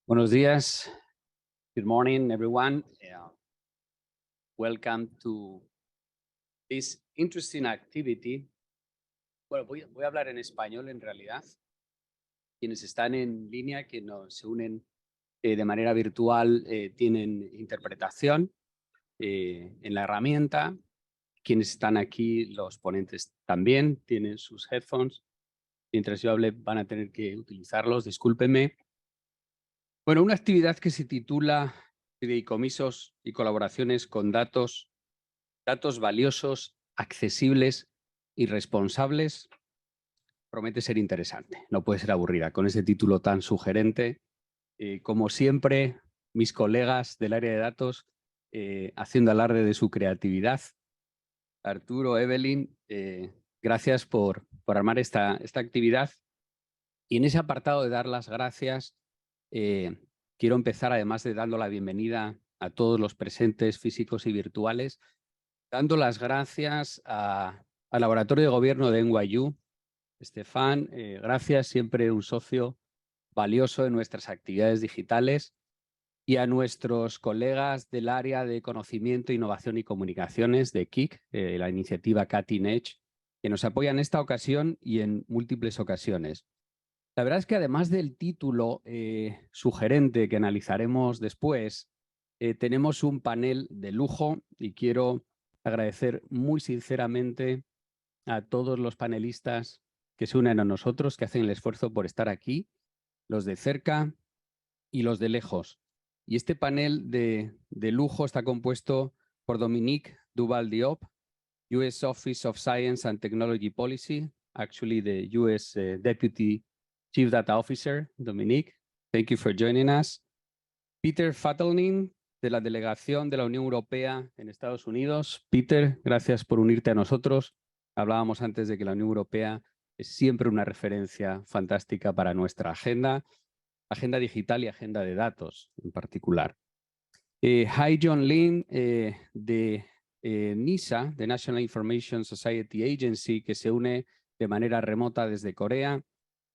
Buenos días. Good morning, everyone. Welcome to this interesting activity. Bueno, voy a hablar en español en realidad. Quienes están en línea, que se unen de manera virtual, tienen interpretación en la herramienta. Quienes están aquí, los ponentes también, tienen sus headphones. Mientras yo hable van a tener que utilizarlos, discúlpenme. Bueno, una actividad que se titula Fideicomisos y colaboraciones con datos valiosos, accesibles y responsables, promete ser interesante. No puede ser aburrida con ese título tan sugerente. Como siempre, mis colegas del área de datos haciendo alarde de su creatividad. Arturo, Evelyn, gracias por armar esta actividad. Y en ese apartado de dar las gracias, quiero empezar, además de dando la bienvenida a todos los presentes físicos y virtuales, dando las gracias al Laboratorio de Gobierno de NYU. Estefan, gracias, siempre un socio valioso en nuestras actividades digitales, y a nuestros colegas del área de Conocimiento, Innovación y Comunicaciones de KIC, la iniciativa Cutting Edge, que nos apoyan en esta ocasión y en múltiples ocasiones. La verdad es que además del título sugerente que analizaremos después, tenemos un panel de lujo y quiero agradecer muy sinceramente a todos los panelistas que se unen a nosotros, que hacen el esfuerzo por estar aquí, los de cerca y los de lejos. Y este panel de lujo está compuesto por Dominique Duval-Diop, US Office of Science and Technology Policy, actually the US Deputy Chief Data Officer. Dominique, thank you for joining us. Peter Fattelning, de la Delegación de la Unión Europea en Estados Unidos. Peter, gracias por unirte a nosotros. Hablábamos antes de que la Unión Europea es siempre una referencia fantástica para nuestra agenda digital y agenda de datos en particular. Hi John Lin, de NISA, de National Information Society Agency, que se une de manera remota desde Corea.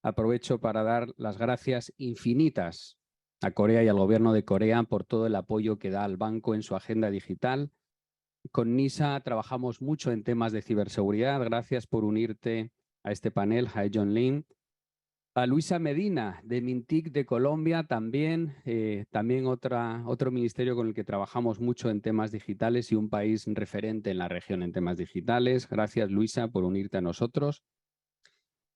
Aprovecho para dar las gracias infinitas a Corea y al gobierno de Corea por todo el apoyo que da al banco en su agenda digital. Con NISA trabajamos mucho en temas de ciberseguridad. Gracias por unirte a este panel. Hi John Lin. A Luisa Medina, de Mintic de Colombia, también otro ministerio con el que trabajamos mucho en temas digitales y un país referente en la región en temas digitales. Gracias, Luisa, por unirte a nosotros.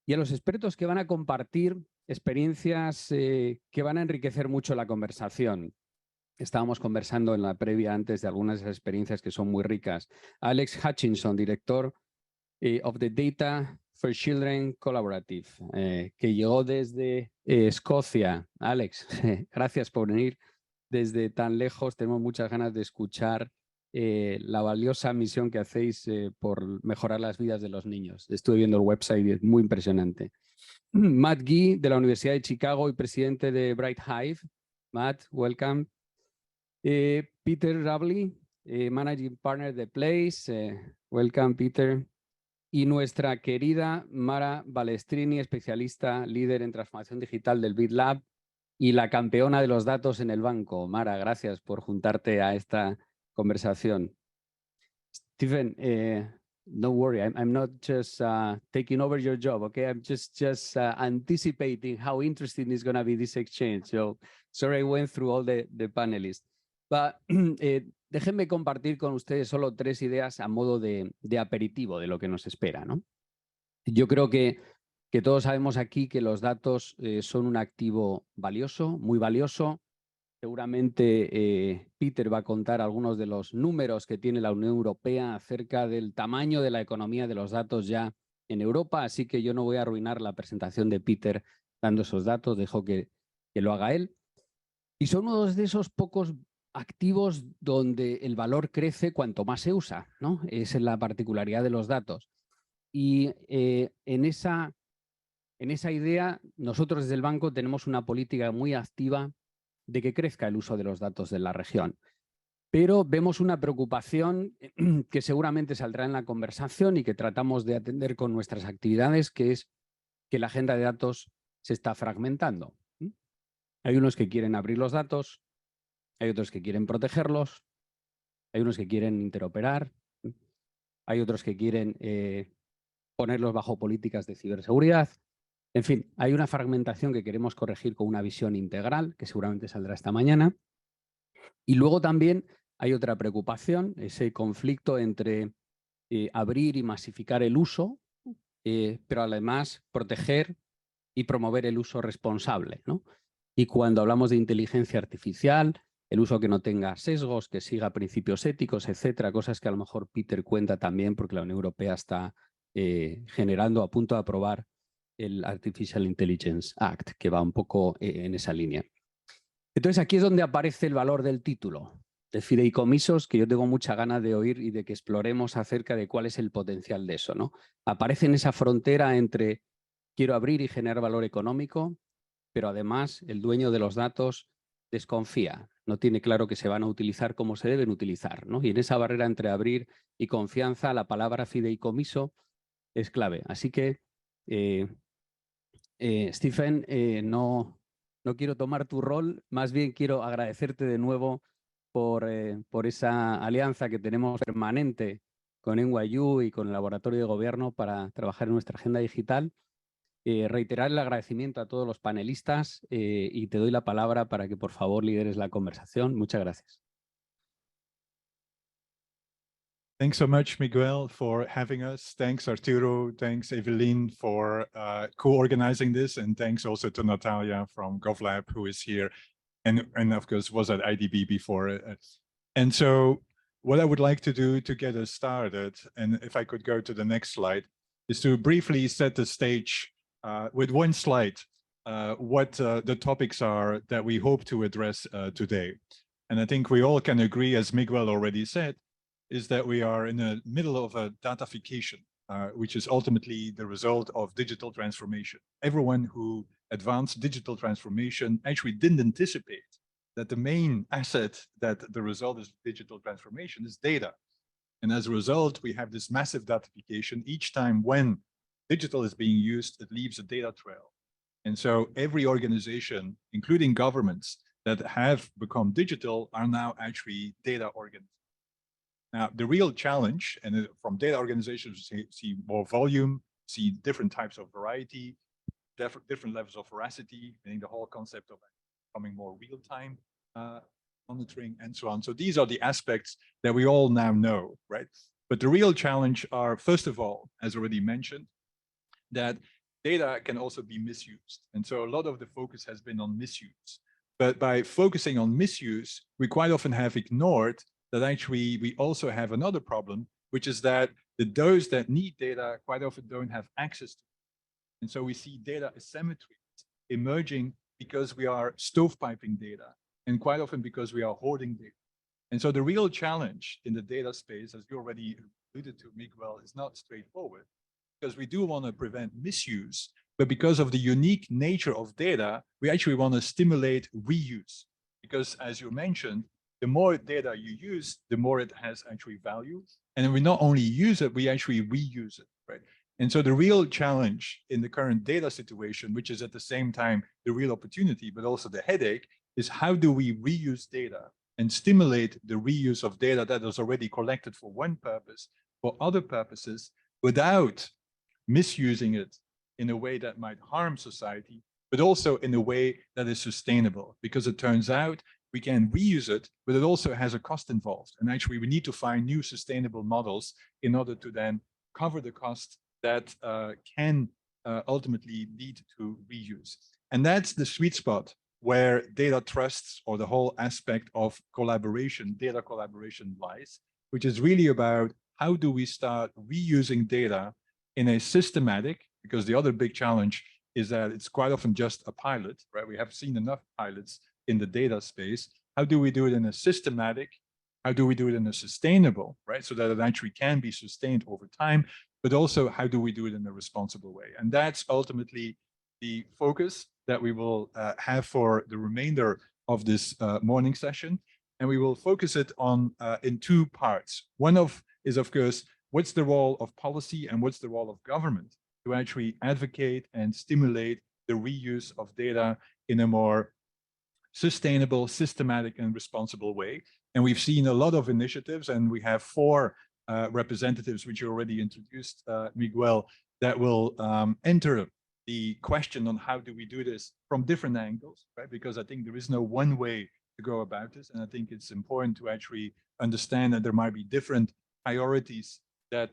Y a los expertos que van a compartir experiencias que van a enriquecer mucho la conversación. Estábamos conversando en la previa antes de algunas de esas experiencias que son muy ricas. Alex Hutchinson, director of the Data for Children Collaborative, que llegó desde Escocia. Alex, gracias por venir desde tan lejos. Tenemos muchas ganas de escuchar la valiosa misión que hacéis por mejorar las vidas de los niños. Estuve viendo el website y es muy impresionante. Matt Gee, de la Universidad de Chicago y presidente de Bright Hive. Matt, welcome. Peter Ravley, Managing Partner de Place. Welcome, Peter. Y nuestra querida Mara Balestrini, especialista, líder en transformación digital del GovLab y la campeona de los datos en el banco. Mara, gracias por juntarte a esta conversación. Stephen, no worry, I'm not just taking over your job, okay? I'm just anticipating how interesting is going to be this exchange. So sorry I went through all the panelists. But déjenme compartir con ustedes solo 3 ideas a modo de aperitivo de lo que nos espera, ¿no? Yo creo que todos sabemos aquí que los datos son un activo valioso, muy valioso. Seguramente Peter va a contar algunos de los números que tiene la Unión Europea acerca del tamaño de la economía de los datos ya en Europa, así que yo no voy a arruinar la presentación de Peter dando esos datos, dejo que lo haga él. Y son uno de esos pocos activos donde el valor crece cuanto más se usa, ¿no? Esa es la particularidad de los datos. Y en esa idea, nosotros desde el banco tenemos una política muy activa de que crezca el uso de los datos de la región. Pero vemos una preocupación que seguramente saldrá en la conversación y que tratamos de atender con nuestras actividades, que es que la agenda de datos se está fragmentando. Hay unos que quieren abrir los datos, hay otros que quieren protegerlos, hay unos que quieren interoperar, hay otros que quieren ponerlos bajo políticas de ciberseguridad. En fin, hay una fragmentación que queremos corregir con una visión integral, que seguramente saldrá esta mañana. Y luego también hay otra preocupación, ese conflicto entre abrir y masificar el uso, pero además proteger y promover el uso responsable, ¿no? Y cuando hablamos de inteligencia artificial, el uso que no tenga sesgos, que siga principios éticos, etcétera, cosas que a lo mejor Peter cuenta también porque la Unión Europea está generando, a punto de aprobar el Artificial Intelligence Act, que va un poco en esa línea. Entonces aquí es donde aparece el valor del título, de fideicomisos, que yo tengo mucha ganas de oír y de que exploremos acerca de cuál es el potencial de eso, ¿no? Aparece en esa frontera entre quiero abrir y generar valor económico, pero además el dueño de los datos desconfía, no tiene claro que se van a utilizar como se deben utilizar, ¿no? Y en esa barrera entre abrir y confianza, la palabra fideicomiso es clave. Así que, Stephen, no quiero tomar tu rol, más bien quiero agradecerte de nuevo por esa alianza que tenemos permanente con NYU y con el Laboratorio de Gobierno para trabajar en nuestra agenda digital. Reiterar el agradecimiento a todos los panelistas y te doy la palabra para que por favor lideres la conversación. Muchas gracias. Thanks so much, Miguel, for having us. Thanks, Arturo. Thanks, Evelyn, for co-organizing this. And thanks also to Natalia from GovLab, who is here and of course was at IDB before. And so what I would like to do to get us started, and if I could go to the next slide, is to briefly set the stage with one slide, what the topics are that we hope to address today. And I think we all can agree, as Miguel already said, is that we are in the middle of a datafication, which is ultimately the result of digital transformation. Everyone who advanced digital transformation actually didn't anticipate that the main asset that the result of digital transformation is data. And as a result, we have this massive datafication. Each time when digital is being used, it leaves a data trail. And so every organization, including governments that have become digital, are now actually data organizations. Now, the real challenge, and from data organizations, we see more volume, see different types of variety, different levels of veracity, meaning the whole concept of becoming more real-time monitoring and so on. So these are the aspects that we all now know, right? But the real challenge are, first of all, as already mentioned, that data can also be misused. And so a lot of the focus has been on misuse. But by focusing on misuse, we quite often have ignored that actually we also have another problem, which is that those that need data quite often don't have access to it. And so we see data asymmetries emerging because we are stovepiping data, and quite often because we are hoarding data. And so the real challenge in the data space, as you already alluded to, Miguel, is not straightforward, because we do want to prevent misuse, but because of the unique nature of data, we actually want to stimulate reuse. Because as you mentioned, the more data you use, the more it has actually value. And we not only use it, we actually reuse it, right? And so the real challenge in the current data situation, which is at the same time the real opportunity, but also the headache, is how do we reuse data and stimulate the reuse of data that is already collected for one purpose, for other purposes, without misusing it in a way that might harm society, but also in a way that is sustainable. Because it turns out we can reuse it, but it also has a cost involved. And actually, we need to find new sustainable models in order to then cover the cost that can ultimately lead to reuse. And that's the sweet spot where data trusts, or the whole aspect of collaboration, data collaboration, lies, which is really about how do we start reusing data in a systematic, because the other big challenge is that it's quite often just a pilot, right? We have seen enough pilots in the data space. How do we do it in a systematic? How do we do it in a sustainable, right? So that it actually can be sustained over time, but also how do we do it in a responsible way? And that's ultimately the focus that we will have for the remainder of this morning session. And we will focus it on in two parts. One is, of course, what's the role of policy and what's the role of government to actually advocate and stimulate the reuse of data in a more sustainable, systematic, and responsible way. And we've seen a lot of initiatives, and we have 4 representatives, which you already introduced, Miguel, that will enter the question on how do we do this from different angles, right? Because I think there is no one way to go about this. And I think it's important to actually understand that there might be different priorities that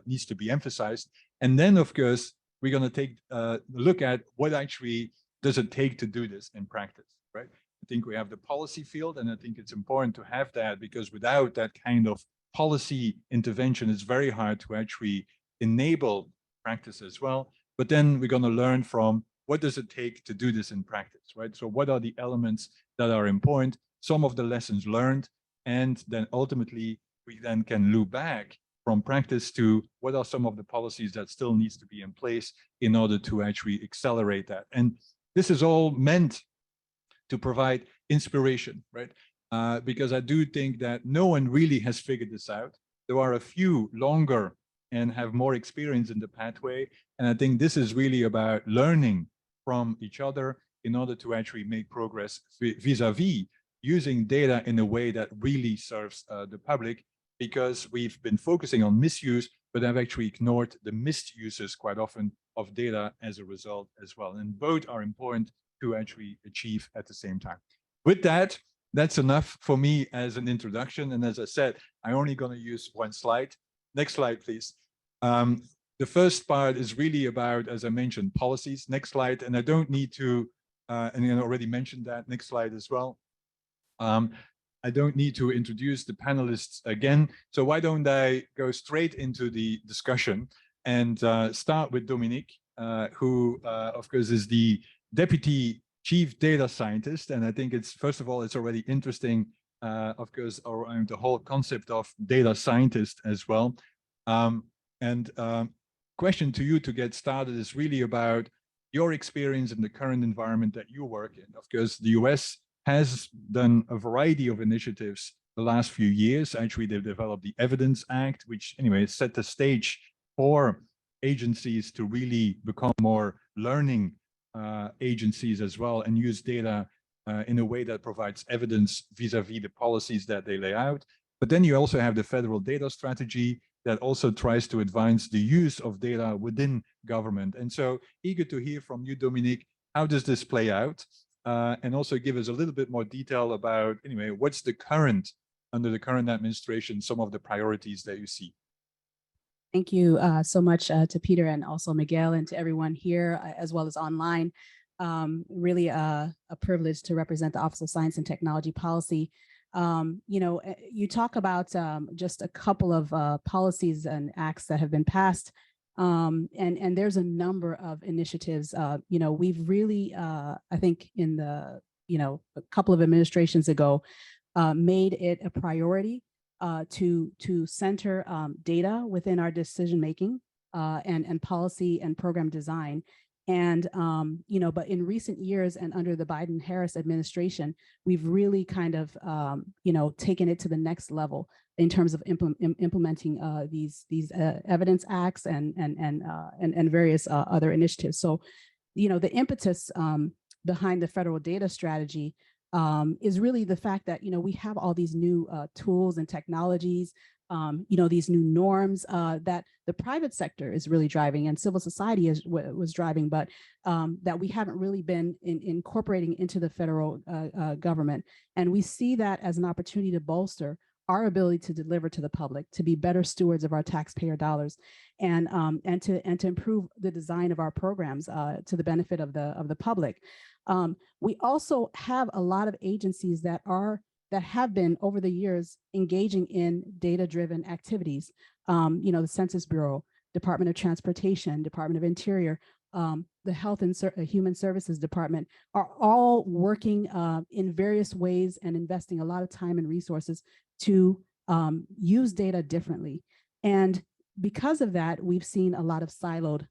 needs to be emphasized. And then, of course, we're going to take a look at what actually does it take to do this in practice, right? I think we have the policy field, and I think it's important to have that, because without that kind of policy intervention, it's very hard to actually enable practice as well. But then we're going to learn from what does it take to do this in practice, right? So what are the elements that are important, some of the lessons learned, and then ultimately we then can loop back from practice to what are some of the policies that still needs to be in place in order to actually accelerate that. And this is all meant to provide inspiration, right? Because I do think that no one really has figured this out. There are a few longer and have more experience in the pathway. And I think this is really about learning from each other in order to actually make progress vis-a-vis using data in a way that really serves the public, because we've been focusing on misuse, but have actually ignored the misuses quite often of data as a result as well. And both are important to actually achieve at the same time. With that, that's enough for me as an introduction. And as I said, I'm only going to use 1 slide. Next slide, please. The first part is really about, as I mentioned, policies. Next slide. And I don't need to, and I already mentioned that. Next slide as well. I don't need to introduce the panelists again. So why don't I go straight into the discussion and start with Dominique, who, of course, is the Deputy Chief Data Scientist. And I think it's, first of all, it's already interesting, of course, around the whole concept of data scientist as well. Question to you to get started is really about your experience in the current environment that you work in. Of course, the US has done a variety of initiatives the last few years. Actually, they've developed the Evidence Act, which anyway set the stage for agencies to really become more learning agencies as well, and use data in a way that provides evidence vis-a-vis the policies that they lay out. But then you also have the federal data strategy that also tries to advance the use of data within government. And so eager to hear from you, Dominique, how does this play out? And also give us a little bit more detail about, anyway, what's the current, under the current administration, some of the priorities that you see. Thank you so much to Peter and also Miguel, and to everyone here as well as online. Really a privilege to represent the Office of Science and Technology Policy. You know, you talk about just a couple of policies and acts that have been passed. And there's a number of initiatives. You know, we've really, I think in the, you know, a couple of administrations ago, made it a priority to center data within our decision making and policy and program design. And, you know, but in recent years and under the Biden-Harris administration, we've really kind of, you know, taken it to the next level in terms of implementing these evidence acts and various other initiatives. So, you know, the impetus behind the federal data strategy is really the fact that, you know, we have all these new tools and technologies, you know, these new norms that the private sector is really driving and civil society was driving, but that we haven't really been incorporating into the federal government. And we see that as an opportunity to bolster our ability to deliver to the public, to be better stewards of our taxpayer dollars, and to improve the design of our programs to the benefit of the public. We also have a lot of agencies that have been over the years engaging in data-driven activities. You know, the Census Bureau, Department of Transportation, Department of Interior, the Health and Human Services Department are all working in various ways and investing a lot of time and resources to use data differently. And because of that, we've seen a lot of siloed,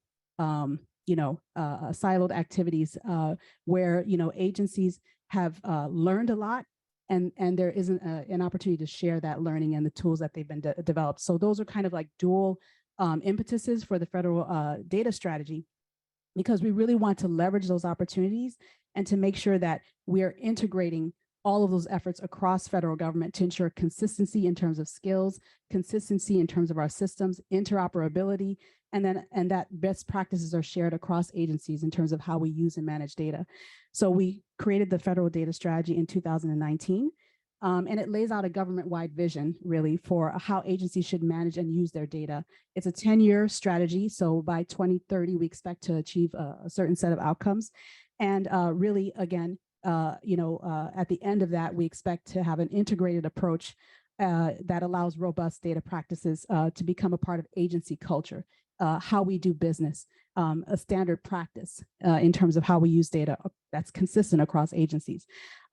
you know, siloed activities where, you know, agencies have learned a lot, and there isn't an opportunity to share that learning and the tools that they've been developed. So those are kind of like dual impetuses for the federal data strategy, because we really want to leverage those opportunities and to make sure that we're integrating all of those efforts across federal government to ensure consistency in terms of skills, consistency in terms of our systems, interoperability, and that best practices are shared across agencies in terms of how we use and manage data. So we created the federal data strategy in 2019. And it lays out a government-wide vision, really, for how agencies should manage and use their data. It's a 10-year strategy. So by 2030, we expect to achieve a certain set of outcomes. And really, again, at the end of that, we expect to have an integrated approach that allows robust data practices to become a part of agency culture, how we do business, a standard practice in terms of how we use data that's consistent across agencies.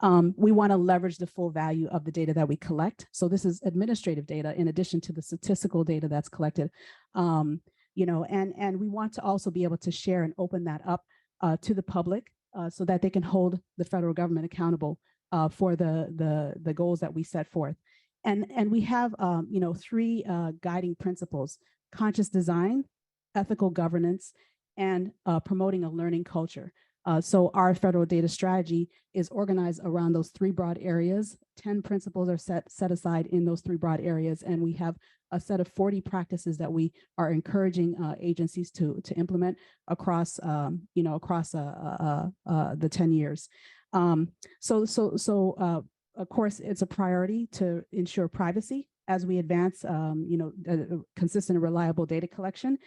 We want to leverage the full value of the data that we collect. So this is administrative data in addition to the statistical data that's collected, and we want to also be able to share and open that up to the public so that they can hold the federal government accountable for the goals that we set forth. And we have, three guiding principles: conscious design, ethical governance, and promoting a learning culture. So our federal data strategy is organized around those three broad areas. 10 principles are set aside in those three broad areas, and we have a set of 40 practices that we are encouraging agencies to implement across, the 10 years. Of course, it's a priority to ensure privacy as we advance, consistent and reliable data collection.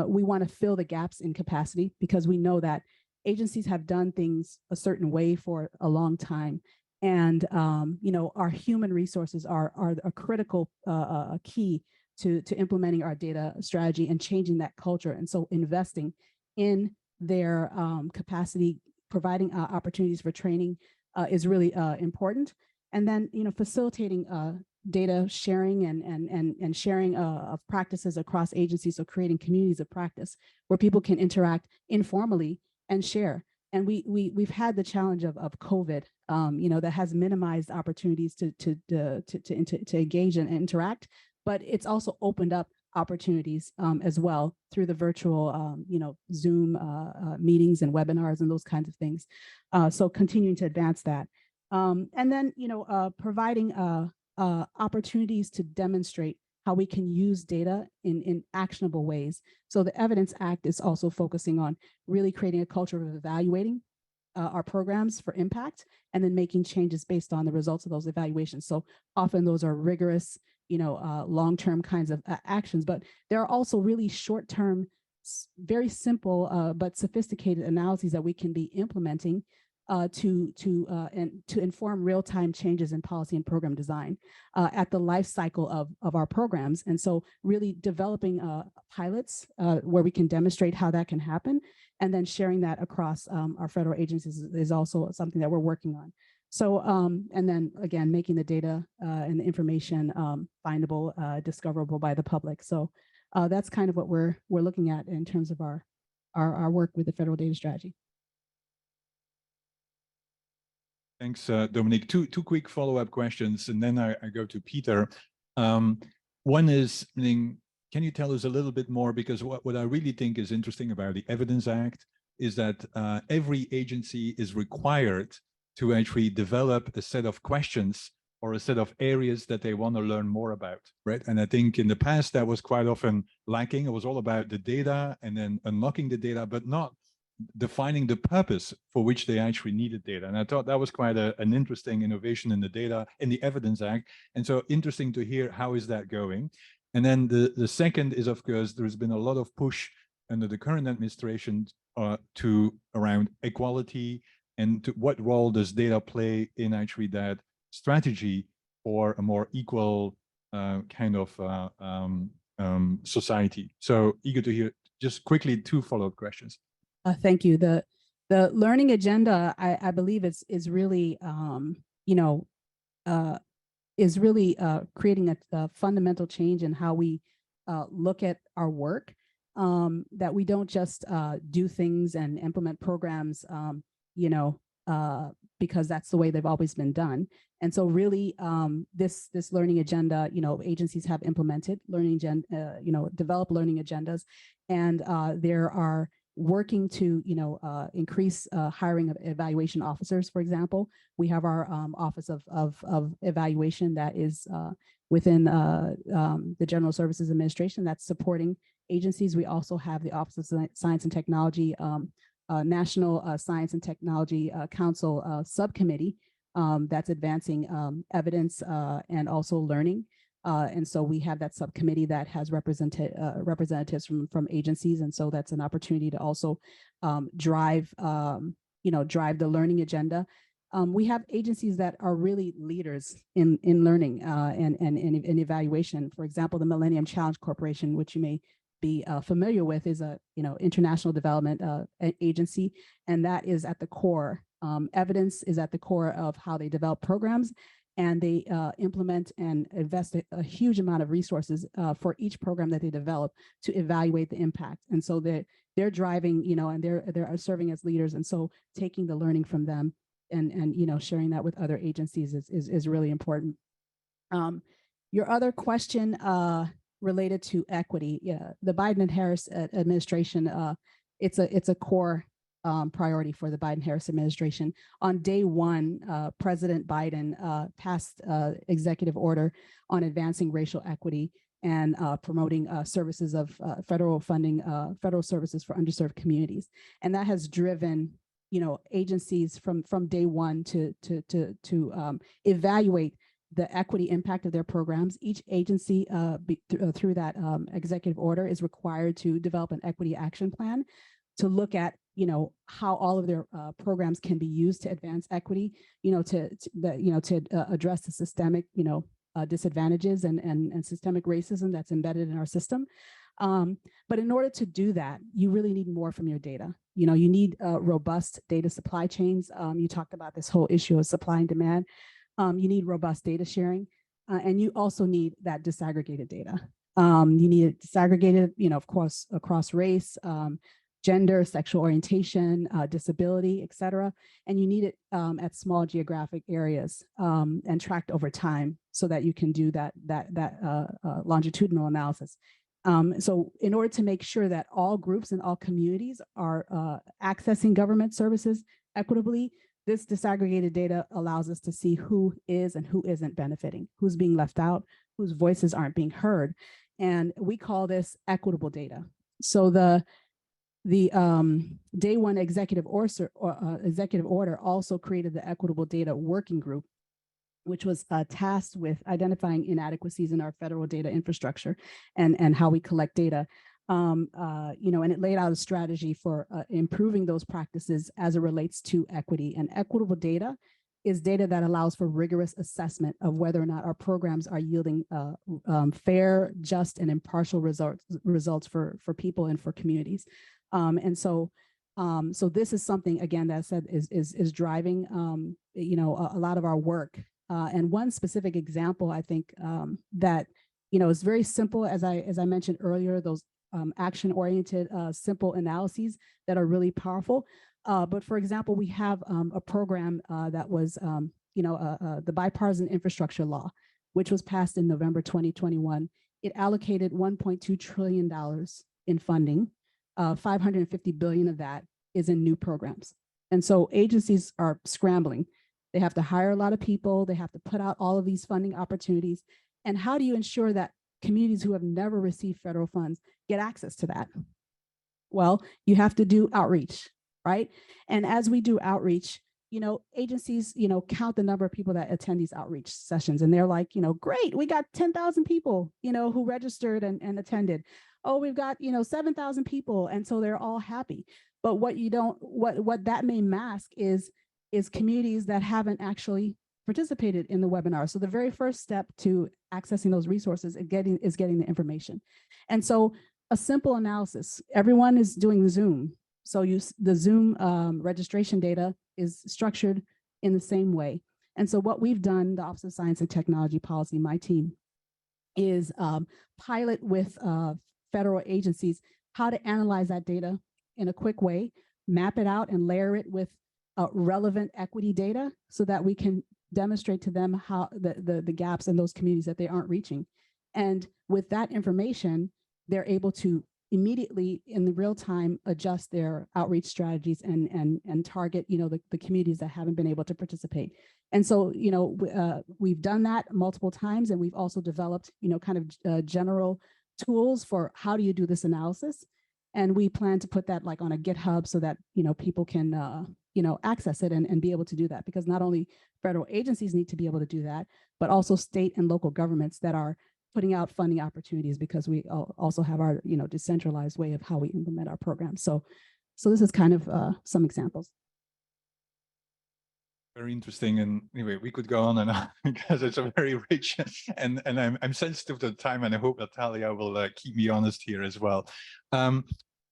We want to fill the gaps in capacity because we know that agencies have done things a certain way for a long time. And, our human resources are a critical key to implementing our data strategy and changing that culture. And so investing in their capacity, providing opportunities for training is really important. And then, facilitating data sharing and sharing of practices across agencies. So creating communities of practice where people can interact informally and share. And we've had the challenge of COVID, that has minimized opportunities to engage and interact, but it's also opened up opportunities as well through the virtual, Zoom meetings and webinars and those kinds of things. So continuing to advance that. And then, providing opportunities to demonstrate how we can use data in actionable ways. So the Evidence Act is also focusing on really creating a culture of evaluating our programs for impact and then making changes based on the results of those evaluations. So often those are rigorous, long-term kinds of actions, but there are also really short-term, very simple but sophisticated analyses that we can be implementing to inform real-time changes in policy and program design at the life cycle of our programs. And so really developing pilots where we can demonstrate how that can happen, and then sharing that across our federal agencies is also something that we're working on. So, and then again, making the data and the information findable, discoverable by the public. So that's kind of what we're looking at in terms of our work with the federal data strategy. Thanks, Dominique. Two quick follow-up questions, and then I go to Peter. One is, can you tell us a little bit more, because what I really think is interesting about the Evidence Act is that every agency is required to actually develop a set of questions or a set of areas that they want to learn more about, right? And I think in the past that was quite often lacking. It was all about the data and then unlocking the data, but not defining the purpose for which they actually needed data. And I thought that was quite an interesting innovation in the data, in the Evidence Act. And so interesting to hear, how is that going? And then the second is, of course, there's been a lot of push under the current administration to around equality, and to what role does data play in actually that strategy for a more equal kind of society. So eager to hear. Just quickly, two follow-up questions. Thank you. The learning agenda, I believe, is really, creating a fundamental change in how we look at our work. That we don't just do things and implement programs, because that's the way they've always been done. And so really, this learning agenda, agencies have implemented learning develop learning agendas, and there are working to, increase hiring of evaluation officers, for example. We have our Office of Evaluation that is within the General Services Administration that's supporting agencies. We also have the Office of Science and Technology, National Science and Technology Council subcommittee that's advancing evidence and also learning. And so we have that subcommittee that has representatives from agencies. And so that's an opportunity to also drive the learning agenda. We have agencies that are really leaders in learning and in evaluation. For example, the Millennium Challenge Corporation, which you may be familiar with, is a international development agency, and that is at the core. Evidence is at the core of how they develop programs, and they implement and invest a huge amount of resources for each program that they develop to evaluate the impact. And so they're driving, and they're serving as leaders, and so taking the learning from them and sharing that with other agencies is really important. Your other question related to equity, the Biden and Harris administration, it's a core priority for the Biden-Harris administration. On day one, President Biden passed executive order on advancing racial equity and promoting services of federal funding, federal services for underserved communities. And that has driven agencies from day one to evaluate the equity impact of their programs. Each agency through that executive order is required to develop an equity action plan to look at how all of their programs can be used to advance equity, to address the systemic disadvantages and systemic racism that's embedded in our system. But in order to do that, you really need more from your data. You need robust data supply chains. You talked about this whole issue of supply and demand. You need robust data sharing, and you also need that disaggregated data. You need it disaggregated, of course, across race, gender, sexual orientation, disability, et cetera. And you need it at small geographic areas and tracked over time so that you can do that longitudinal analysis. So in order to make sure that all groups and all communities are accessing government services equitably, this disaggregated data allows us to see who is and who isn't benefiting, who's being left out, whose voices aren't being heard. And we call this equitable data. So the day one executive order also created the Equitable Data Working Group, which was tasked with identifying inadequacies in our federal data infrastructure and how we collect data. And it laid out a strategy for improving those practices as it relates to equity. And equitable data is data that allows for rigorous assessment of whether or not our programs are yielding fair, just, and impartial results for people and for communities. So this is something, again, that I said is driving a lot of our work. And one specific example, I think, that is very simple, as I mentioned earlier, those action-oriented, simple analyses that are really powerful. But for example, we have a program that was, the Bipartisan Infrastructure Law, which was passed in November 2021. It allocated $1.2 trillion in funding. 550 billion of that is in new programs. And so agencies are scrambling. They have to hire a lot of people. They have to put out all of these funding opportunities. And how do you ensure that communities who have never received federal funds get access to that? Well, you have to do outreach, right? And as we do outreach, agencies, count the number of people that attend these outreach sessions. And they're like, great, we got 10,000 people, who registered and attended. Oh, we've got, 7,000 people. And so they're all happy. But what that may mask is communities that haven't actually participated in the webinar. So the very first step to accessing those resources is getting the information. And so a simple analysis, everyone is doing Zoom. So the Zoom registration data is structured in the same way. And so what we've done, the Office of Science and Technology Policy, my team, is pilot with federal agencies how to analyze that data in a quick way, map it out and layer it with relevant equity data so that we can demonstrate to them how the gaps in those communities that they aren't reaching. And with that information, they're able to immediately in the real time adjust their outreach strategies and target, the communities that haven't been able to participate. And so, we've done that multiple times, and we've also developed, kind of general tools for how do you do this analysis. And we plan to put that like on a GitHub so that, people can, access it and be able to do that, because not only federal agencies need to be able to do that, but also state and local governments that are putting out funding opportunities, because we also have our, decentralized way of how we implement our programs. So this is kind of some examples. Very interesting. And anyway, we could go on and on because it's a very rich, and I'm sensitive to the time, and I hope Natalia will keep me honest here as well.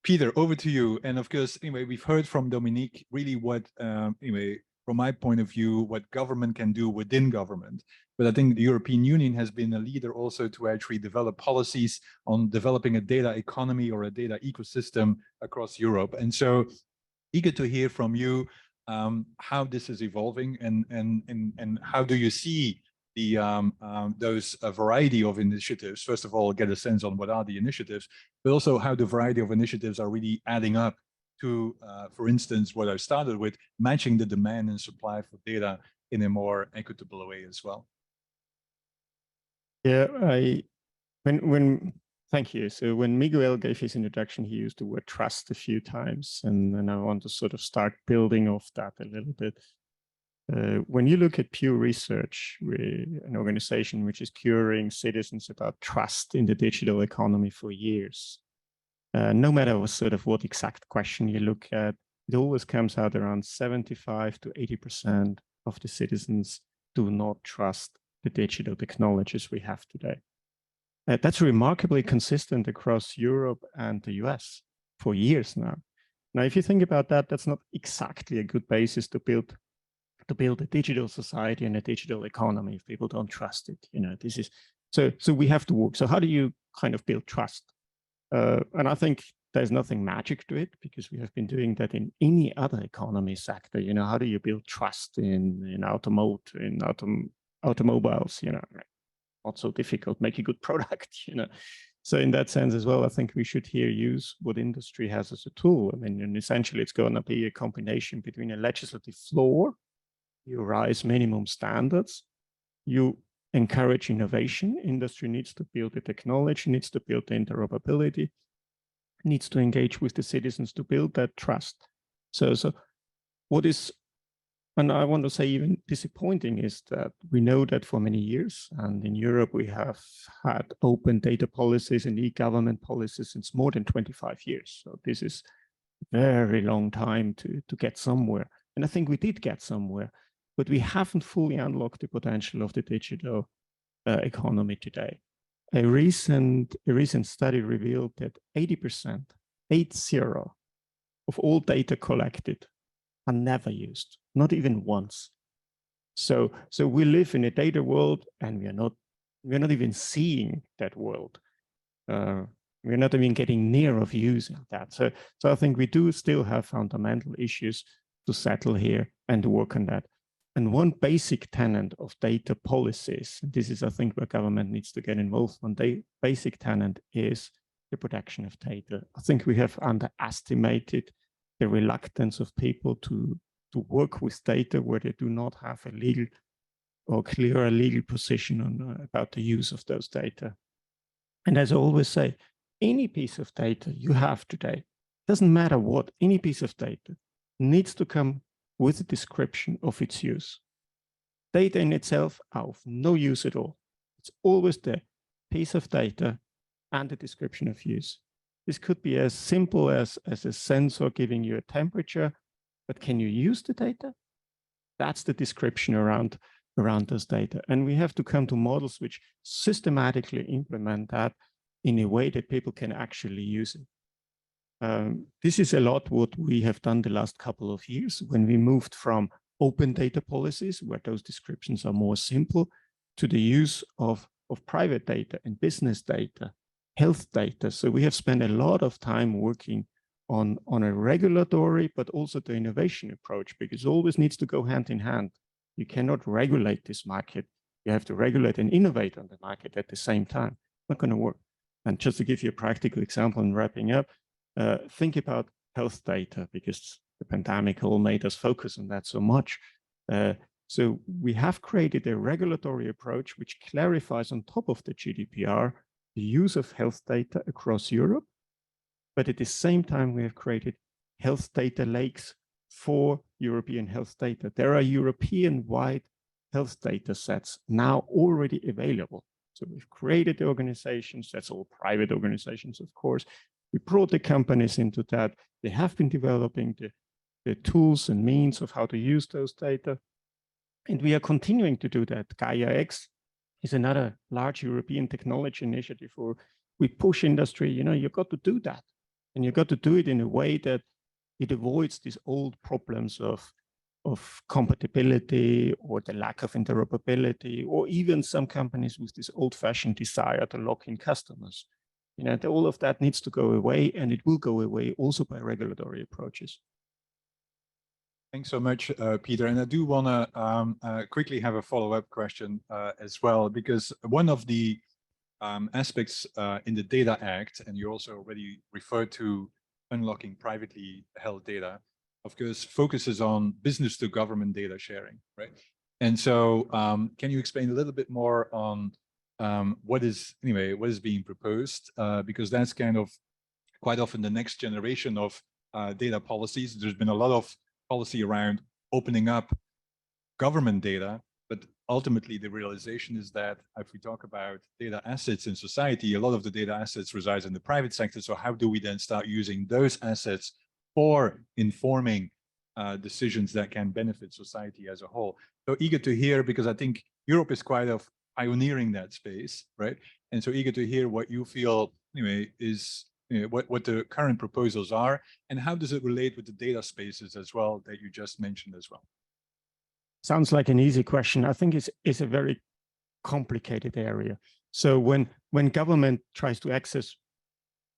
Peter, over to you. And of course, anyway, we've heard from Dominique really what, anyway, from my point of view, what government can do within government. But I think the European Union has been a leader also to actually develop policies on developing a data economy or a data ecosystem across Europe. And so eager to hear from you how this is evolving, and how do you see the those variety of initiatives. First of all, get a sense on what are the initiatives, but also how the variety of initiatives are really adding up to, for instance, what I started with, matching the demand and supply for data in a more equitable way as well. Yeah, thank you. So when Miguel gave his introduction, he used the word trust a few times, and I want to sort of start building off that a little bit. When you look at Pew Research, an organization which is curing citizens about trust in the digital economy for years, no matter what exact question you look at, it always comes out around 75 to 80% of the citizens do not trust the digital technologies we have today. That's remarkably consistent across Europe and the US for years now. Now, if you think about that, that's not exactly a good basis to build a digital society and a digital economy if people don't trust it. This is so we have to work. So how do you kind of build trust? And I think there's nothing magic to it, because we have been doing that in any other economy sector. How do you build trust in automobiles? Not so difficult. Make a good product. So in that sense as well, I think we should here use what industry has as a tool. I mean, and essentially it's going to be a combination between a legislative floor. You rise minimum standards, you encourage innovation. Industry needs to build the technology, needs to build the interoperability, needs to engage with the citizens to build that trust. So what is, and I want to say even disappointing, is that we know that for many years, and in Europe we have had open data policies and e-government policies since more than 25 years. So this is a very long time to get somewhere. And I think we did get somewhere, but we haven't fully unlocked the potential of the digital economy today. A recent study revealed that 80%, 80, of all data collected are never used, not even once. So we live in a data world, and we're not even seeing that world. We're not even getting near of using that. So I think we do still have fundamental issues to settle here and to work on that. And one basic tenet of data policies, this is, I think, where government needs to get involved. One basic tenet is the protection of data. I think we have underestimated the reluctance of people to work with data where they do not have a legal or clear legal position on about the use of those data. And as I always say, any piece of data you have today, doesn't matter what, any piece of data needs to come with a description of its use. Data in itself are of no use at all. It's always the piece of data and the description of use. This could be as simple as a sensor giving you a temperature, but can you use the data? That's the description around those data. And we have to come to models which systematically implement that in a way that people can actually use it. This is a lot what we have done the last couple of years when we moved from open data policies, where those descriptions are more simple, to the use of private data and business data, health data. So we have spent a lot of time working on a regulatory, but also the innovation approach, because it always needs to go hand in hand. You cannot regulate this market. You have to regulate and innovate on the market at the same time. Not going to work. And just to give you a practical example and wrapping up, think about health data, because the pandemic all made us focus on that so much. So we have created a regulatory approach which clarifies on top of the GDPR the use of health data across Europe. But at the same time, we have created health data lakes for European health data. There are European-wide health data sets now already available. So we've created the organizations, that's all private organizations, of course. We brought the companies into that. They have been developing the tools and means of how to use those data. And we are continuing to do that. Gaia-X is another large European technology initiative where we push industry, you've got to do that. And you've got to do it in a way that it avoids these old problems of compatibility or the lack of interoperability, or even some companies with this old-fashioned desire to lock in customers. All of that needs to go away, and it will go away also by regulatory approaches. Thanks so much, Peter. And I do want to quickly have a follow-up question as well, because one of the aspects in the Data Act, and you also already referred to unlocking privately held data, of course, focuses on business to government data sharing, right? And so can you explain a little bit more on what is being proposed? Because that's kind of quite often the next generation of data policies. There's been a lot of policy around opening up government data, but ultimately the realization is that if we talk about data assets in society, a lot of the data assets resides in the private sector. So how do we then start using those assets for informing decisions that can benefit society as a whole? So eager to hear, because I think Europe is quite of pioneering that space, right? And so eager to hear what you feel is what the current proposals are, and how does it relate with the data spaces as well that you just mentioned as well? Sounds like an easy question. I think it's a very complicated area. So when government tries to access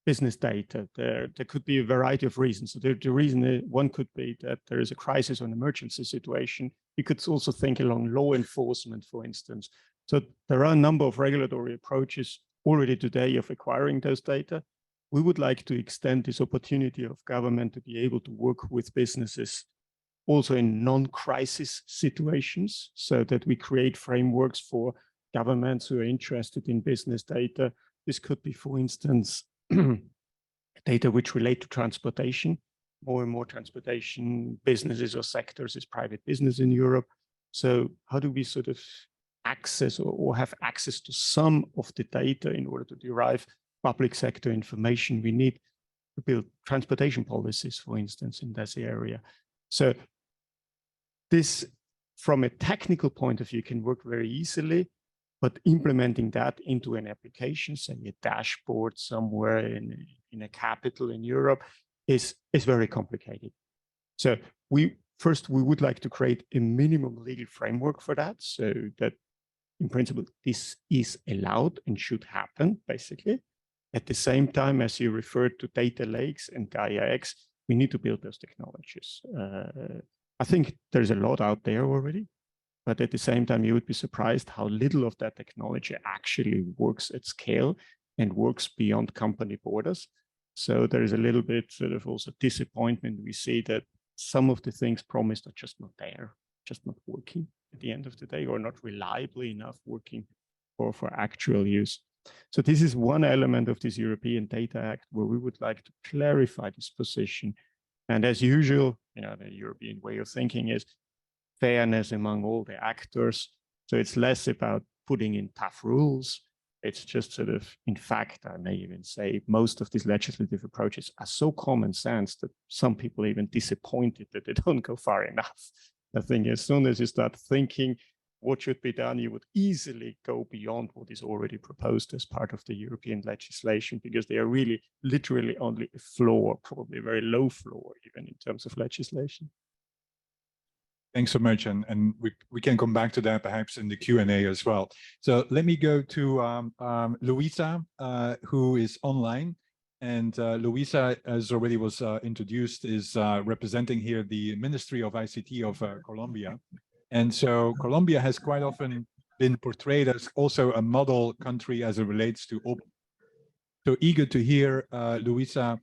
business data, there could be a variety of reasons. So the reason one could be that there is a crisis or an emergency situation. You could also think along law enforcement, for instance. So there are a number of regulatory approaches already today of acquiring those data. We would like to extend this opportunity of government to be able to work with businesses also in non-crisis situations, so that we create frameworks for governments who are interested in business data. This could be, for instance, data which relate to transportation. More and more transportation businesses or sectors is private business in Europe. So how do we sort of access or have access to some of the data in order to derive public sector information? We need to build transportation policies, for instance, in this area. So this, from a technical point of view, can work very easily, but implementing that into an application, say a dashboard somewhere in a capital in Europe, is very complicated. So we would like to create a minimum legal framework for that, so that in principle, this is allowed and should happen, basically. At the same time, as you referred to data lakes and Gaia-X, we need to build those technologies. I think there's a lot out there already, but at the same time, you would be surprised how little of that technology actually works at scale and works beyond company borders. So there is a little bit sort of also disappointment. We see that some of the things promised are just not there, just not working at the end of the day, or not reliably enough working for actual use. So this is one element of this European Data Act where we would like to clarify this position. And as usual, the European way of thinking is fairness among all the actors. So it's less about putting in tough rules. It's just sort of, in fact, I may even say most of these legislative approaches are so common sense that some people are even disappointed that they don't go far enough. I think as soon as you start thinking what should be done, you would easily go beyond what is already proposed as part of the European legislation, because they are really literally only a floor, probably a very low floor, even in terms of legislation. Thanks so much, and we can come back to that perhaps in the Q&A as well. So let me go to Luisa, who is online. And Luisa, as already was introduced, is representing here the Ministry of ICT of Colombia. And so Colombia has quite often been portrayed as also a model country as it relates to So eager to hear, Luisa,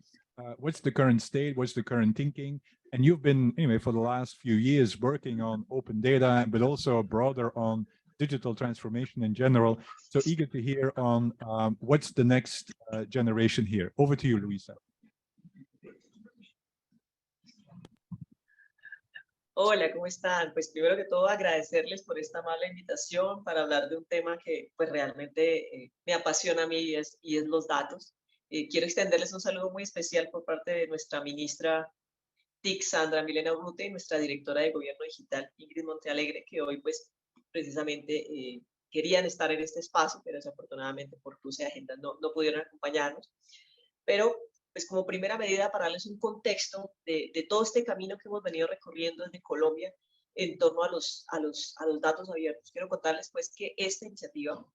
what's the current state, what's the current thinking? And you've been, anyway, for the last few years working on open data, but also broader on digital transformation in general. So eager to hear on what's the next generation here. Over to you, Luisa. Hola, ¿cómo están? Pues primero que todo agradecerles por esta amable invitación para hablar de un tema que pues realmente me apasiona a mí y es los datos. Quiero extenderles un saludo muy especial por parte de nuestra ministra TIC, Sandra Milena Urrutia, y nuestra directora de Gobierno Digital, Ingrid Montealegre, que hoy pues precisamente querían estar en este espacio, pero desafortunadamente por cruce de agenda no pudieron acompañarnos. Pero pues como primera medida para darles un contexto de todo este camino que hemos venido recorriendo desde Colombia en torno a los datos abiertos. Quiero contarles pues que esta iniciativa,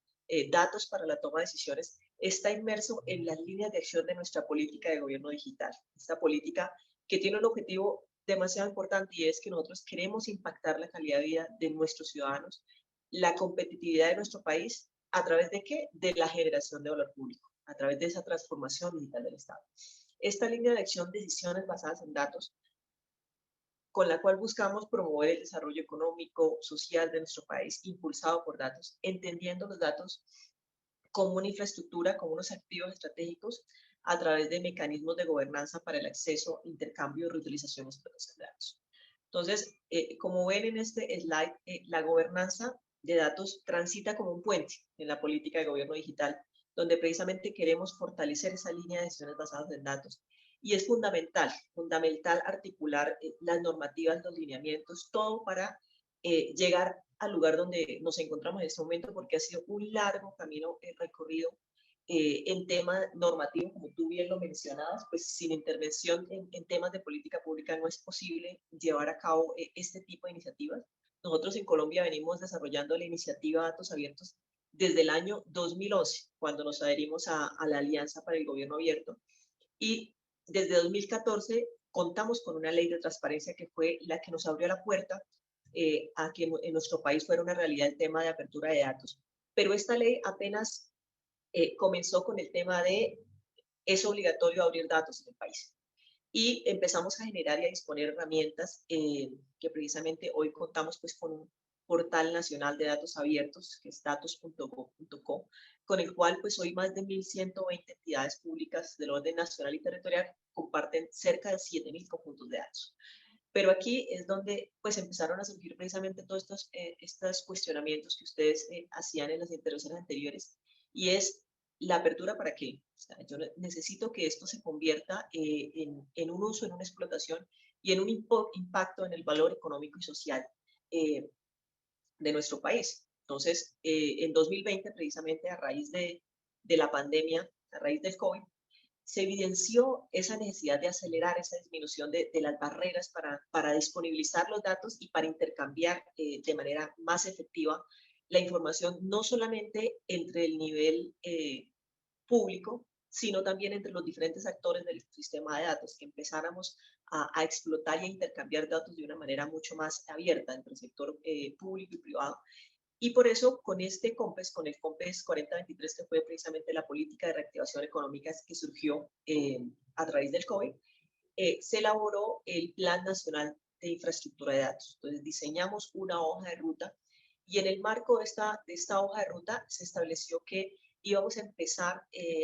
Datos para la Toma de Decisiones, está inmerso en las líneas de acción de nuestra política de gobierno digital. Esta política que tiene un objetivo demasiado importante y es que nosotros queremos impactar la calidad de vida de nuestros ciudadanos, la competitividad de nuestro país, ¿a través de qué? De la generación de valor público, a través de esa transformación digital del Estado. Esta línea de acción, decisiones basadas en datos, con la cual buscamos promover el desarrollo económico, social de nuestro país, impulsado por datos, entendiendo los datos como una infraestructura, como unos activos estratégicos, a través de mecanismos de gobernanza para el acceso, intercambio, reutilización y explotación de datos. Entonces, como ven en este slide, la gobernanza de datos transita como un puente en la política de gobierno digital, donde precisamente queremos fortalecer esa línea de decisiones basadas en datos. Y es fundamental articular las normativas, los lineamientos, todo para llegar al lugar donde nos encontramos en este momento, porque ha sido un largo camino recorrido en tema normativo, como tú bien lo mencionabas, pues sin intervención en temas de política pública no es posible llevar a cabo este tipo de iniciativas. Nosotros en Colombia venimos desarrollando la iniciativa Datos Abiertos desde el año 2011, cuando nos adherimos a la Alianza para el Gobierno Abierto, y desde 2014 contamos con una ley de transparencia que fue la que nos abrió la puerta a que en nuestro país fuera una realidad el tema de apertura de datos. Pero esta ley apenas comenzó con el tema de es obligatorio abrir datos en el país. Y empezamos a generar y a disponer herramientas que precisamente hoy contamos pues con un portal nacional de datos abiertos, que es datos.gov.co, con el cual pues hoy más de 1.120 entidades públicas del orden nacional y territorial comparten cerca de 7.000 conjuntos de datos. Pero aquí es donde pues empezaron a surgir precisamente todos estos cuestionamientos que ustedes hacían en las intervenciones anteriores, y es la apertura para qué. O sea, yo necesito que esto se convierta en un uso, en una explotación y en un impacto en el valor económico y social de nuestro país. Entonces, en 2020, precisamente a raíz de la pandemia, a raíz del COVID, se evidenció esa necesidad de acelerar esa disminución de las barreras para disponibilizar los datos y para intercambiar de manera más efectiva la información, no solamente entre el nivel público, sino también entre los diferentes actores del sistema de datos, que empezáramos a explotar y a intercambiar datos de una manera mucho más abierta entre el sector público y privado. Y por eso, con este COMPES, con el COMPES 4023, que fue precisamente la política de reactivación económica que surgió a través del COVID, se elaboró el Plan Nacional de Infraestructura de Datos. Entonces, diseñamos una hoja de ruta y en el marco de esta hoja de ruta se estableció que íbamos a empezar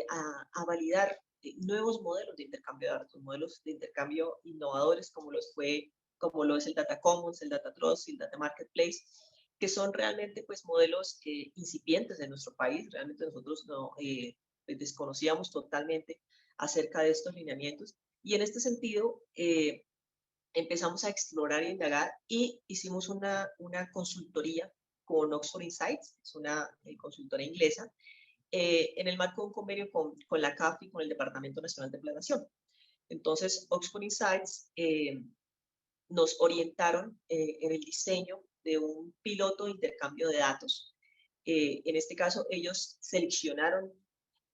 a validar nuevos modelos de intercambio de datos, modelos de intercambio innovadores como lo es el Data Commons, el Datatrust, el Data Marketplace, que son realmente pues modelos incipientes en nuestro país. Realmente nosotros pues desconocíamos totalmente acerca de estos lineamientos, y en este sentido empezamos a explorar y indagar y hicimos una consultoría con Oxford Insights, es una consultora inglesa, en el marco de un convenio con la CAF y con el Departamento Nacional de Planeación. Entonces, Oxford Insights nos orientaron en el diseño de un piloto de intercambio de datos. En este caso, ellos seleccionaron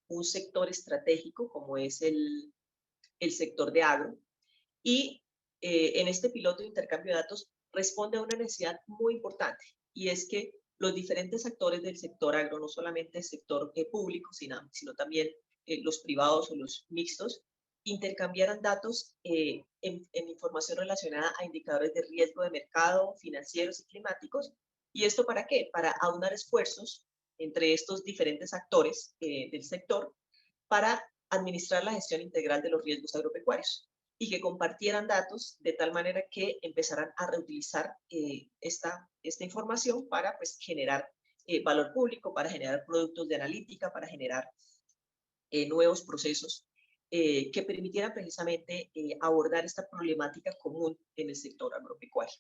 un sector estratégico como es el sector de agro, y en este piloto de intercambio de datos responde a una necesidad muy importante, y es que los diferentes actores del sector agro, no solamente el sector público, sino también los privados o los mixtos, intercambiaran datos en información relacionada a indicadores de riesgo de mercado, financieros y climáticos. ¿Y esto para qué? Para aunar esfuerzos entre estos diferentes actores del sector para administrar la gestión integral de los riesgos agropecuarios y que compartieran datos de tal manera que empezaran a reutilizar esta información para pues, generar valor público, para generar productos de analítica, para generar nuevos procesos que permitieran precisamente abordar esta problemática común en el sector agropecuario.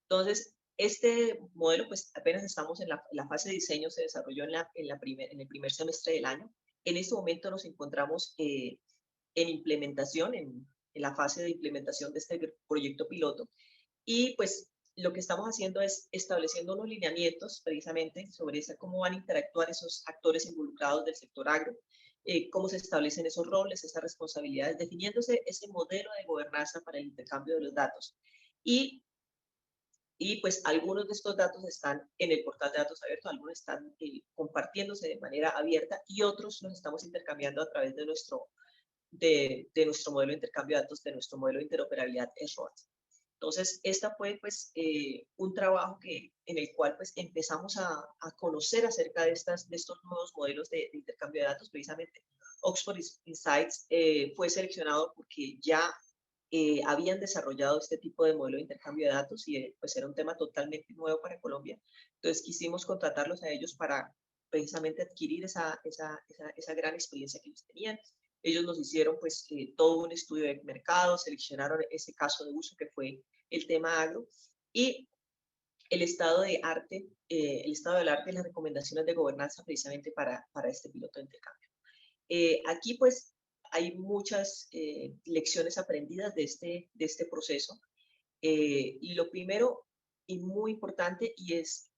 Entonces, este modelo, pues apenas estamos en la fase de diseño, se desarrolló en el primer semestre del año. En este momento nos encontramos en implementación, en la fase de implementación de este proyecto piloto. Y pues lo que estamos haciendo es estableciendo unos lineamientos precisamente sobre cómo van a interactuar esos actores involucrados del sector agro, cómo se establecen esos roles, esas responsabilidades, definiéndose ese modelo de gobernanza para el intercambio de los datos. Y pues algunos de estos datos están en el portal de datos abiertos, algunos están compartiéndose de manera abierta y otros los estamos intercambiando a través de nuestro modelo de intercambio de datos, de nuestro modelo de interoperabilidad SROAD. Entonces, esta fue pues un trabajo en el cual pues empezamos a conocer acerca de estos nuevos modelos de intercambio de datos. Precisamente Oxford Insights fue seleccionado porque ya habían desarrollado este tipo de modelo de intercambio de datos y pues era un tema totalmente nuevo para Colombia. Entonces quisimos contratarlos a ellos para precisamente adquirir esa gran experiencia que ellos tenían. Ellos nos hicieron pues todo un estudio de mercado, seleccionaron ese caso de uso que fue el tema agro y el estado del arte y las recomendaciones de gobernanza precisamente para este piloto de intercambio. Aquí pues hay muchas lecciones aprendidas de este proceso. Y lo primero y muy importante y es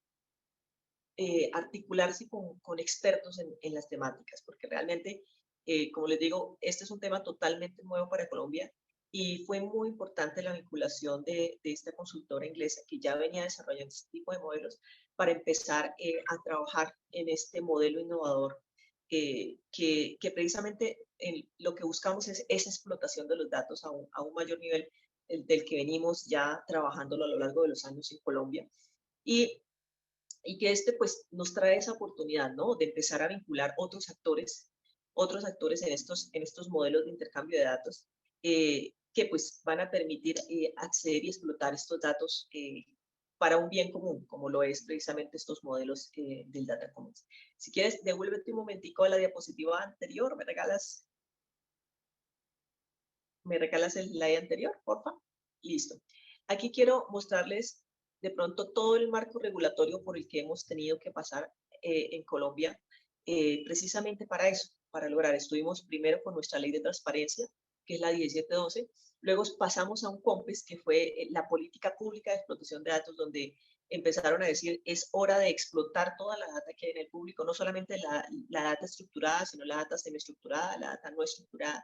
articularse con expertos en las temáticas, porque realmente, como les digo, este es un tema totalmente nuevo para Colombia y fue muy importante la vinculación de esta consultora inglesa que ya venía desarrollando este tipo de modelos para empezar a trabajar en este modelo innovador que precisamente lo que buscamos es esa explotación de los datos a un mayor nivel del que venimos ya trabajándolo a lo largo de los años en Colombia. Y que pues nos trae esa oportunidad, ¿no? De empezar a vincular otros actores en estos modelos de intercambio de datos que pues van a permitir acceder y explotar estos datos para un bien común, como lo es precisamente estos modelos del Data Commons. Si quieres, devuélvete un momentico a la diapositiva anterior, ¿me regalas el slide anterior, por favor? Listo. Aquí quiero mostrarles de pronto todo el marco regulatorio por el que hemos tenido que pasar en Colombia, precisamente para eso, para lograr. Estuvimos primero con nuestra ley de transparencia, que es la 1712, luego pasamos a un COMPES, que fue la política pública de explotación de datos, donde empezaron a decir, es hora de explotar toda la data que hay en el público, no solamente la data estructurada, sino la data semiestructurada, la data no estructurada.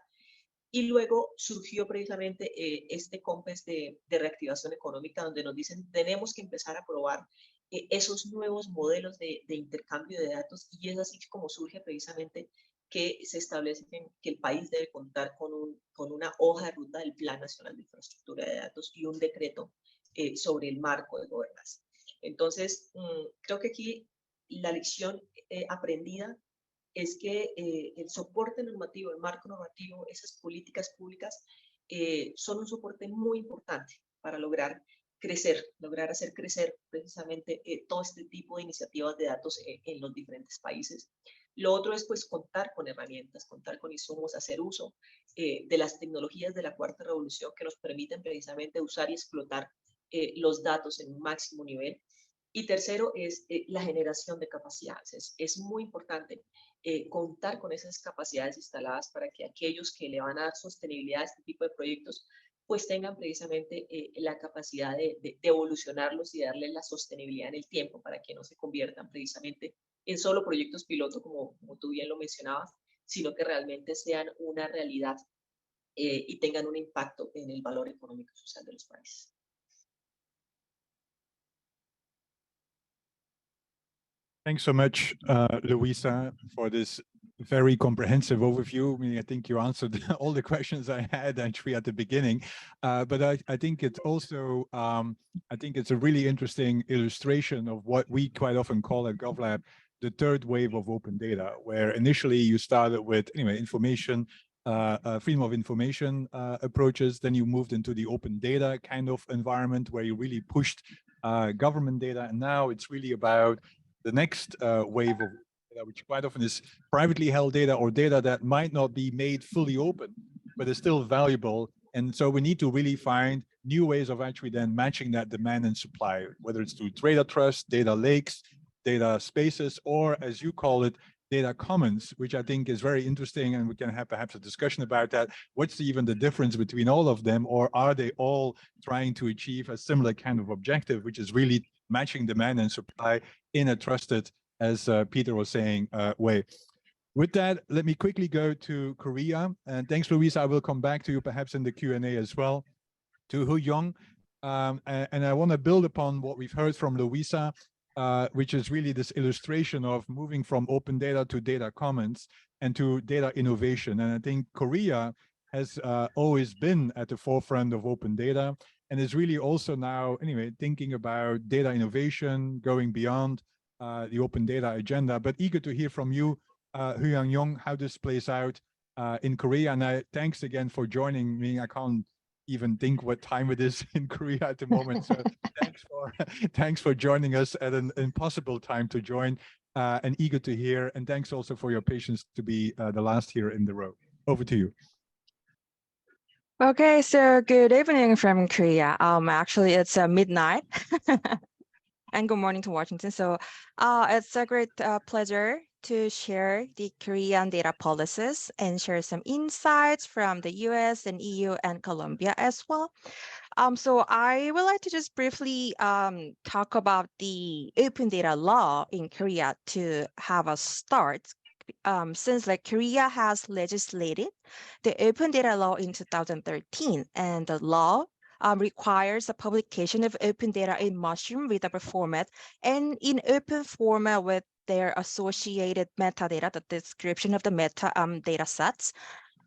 Y luego surgió precisamente este COMPES de reactivación económica, donde nos dicen, tenemos que empezar a probar esos nuevos modelos de intercambio de datos, y es así como surge precisamente que se establece que el país debe contar con una hoja de ruta del Plan Nacional de Infraestructura de Datos y un decreto sobre el marco de gobernanza. Entonces, creo que aquí la lección aprendida es que el soporte normativo, el marco normativo, esas políticas públicas son un soporte muy importante para lograr hacer crecer precisamente todo este tipo de iniciativas de datos en los diferentes países. Lo otro es pues contar con herramientas, contar con insumos, hacer uso de las tecnologías de la cuarta revolución que nos permiten precisamente usar y explotar los datos en un máximo nivel. Y tercero es la generación de capacidades. Es muy importante contar con esas capacidades instaladas para que aquellos que le van a dar sostenibilidad a este tipo de proyectos pues tengan precisamente la capacidad de evolucionarlos y darles la sostenibilidad en el tiempo para que no se conviertan precisamente en solo proyectos piloto, como tú bien lo mencionabas, sino que realmente sean una realidad y tengan un impacto en el valor económico y social de los países. Thanks so much, Luisa, for this very comprehensive overview. I mean, I think you answered all the questions I had actually at the beginning, but I think it's also, I think it's a really interesting illustration of what we quite often call at GovLab the third wave of open data, where initially you started with, anyway, information, freedom of information approaches, then you moved into the open data kind of environment where you really pushed government data, and now it's really about the next wave of data, which quite often is privately held data or data that might not be made fully open, but is still valuable. And so we need to really find new ways of actually then matching that demand and supply, whether it's through data trusts, data lakes, data spaces, or as you call it, data commons, which I think is very interesting, and we can have perhaps a discussion about that. What's even the difference between all of them, or are they all trying to achieve a similar kind of objective, which is really matching demand and supply in a trusted, as Peter was saying, way. With that, let me quickly go to Korea. And thanks, Louisa. I will come back to you perhaps in the Q&A as well. To Hu Yong. And I want to build upon what we've heard from Louisa, which is really this illustration of moving from open data to data commons and to data innovation. And I think Korea has always been at the forefront of open data and is really also now, anyway, thinking about data innovation, going beyond the open data agenda. But eager to hear from you, Hu Yong, how this plays out in Korea. And thanks again for joining me. I can't even think what time it is in Korea at the moment. So thanks for joining us at an impossible time to join, and eager to hear. And thanks also for your patience to be the last here in the row. Over to you. Okay, so good evening from Korea. Actually, it's midnight. And good morning to Washington. So it's a great pleasure to share the Korean data policies and share some insights from the US and EU and Colombia as well. So I would like to just briefly talk about the open data law in Korea to have a start. Since like Korea has legislated the open data law in 2013, and the law requires the publication of open data in mushroom readable format and in open format with their associated metadata, the description of the meta data sets,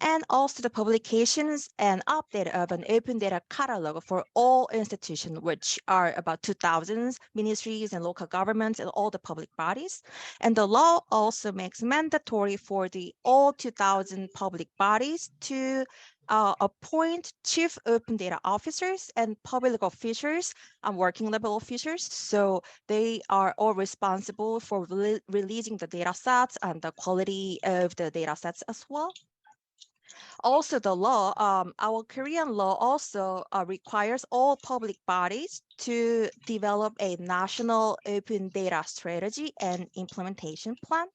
and also the publications and update of an open data catalog for all institutions, which are about 2,000 ministries and local governments and all the public bodies. And the law also makes mandatory for the all 2,000 public bodies to appoint chief open data officers and public officials and working level officers. So they are all responsible for releasing the data sets and the quality of the data sets as well. Also, the law, our Korean law also requires all public bodies to develop a national open data strategy and implementation plan.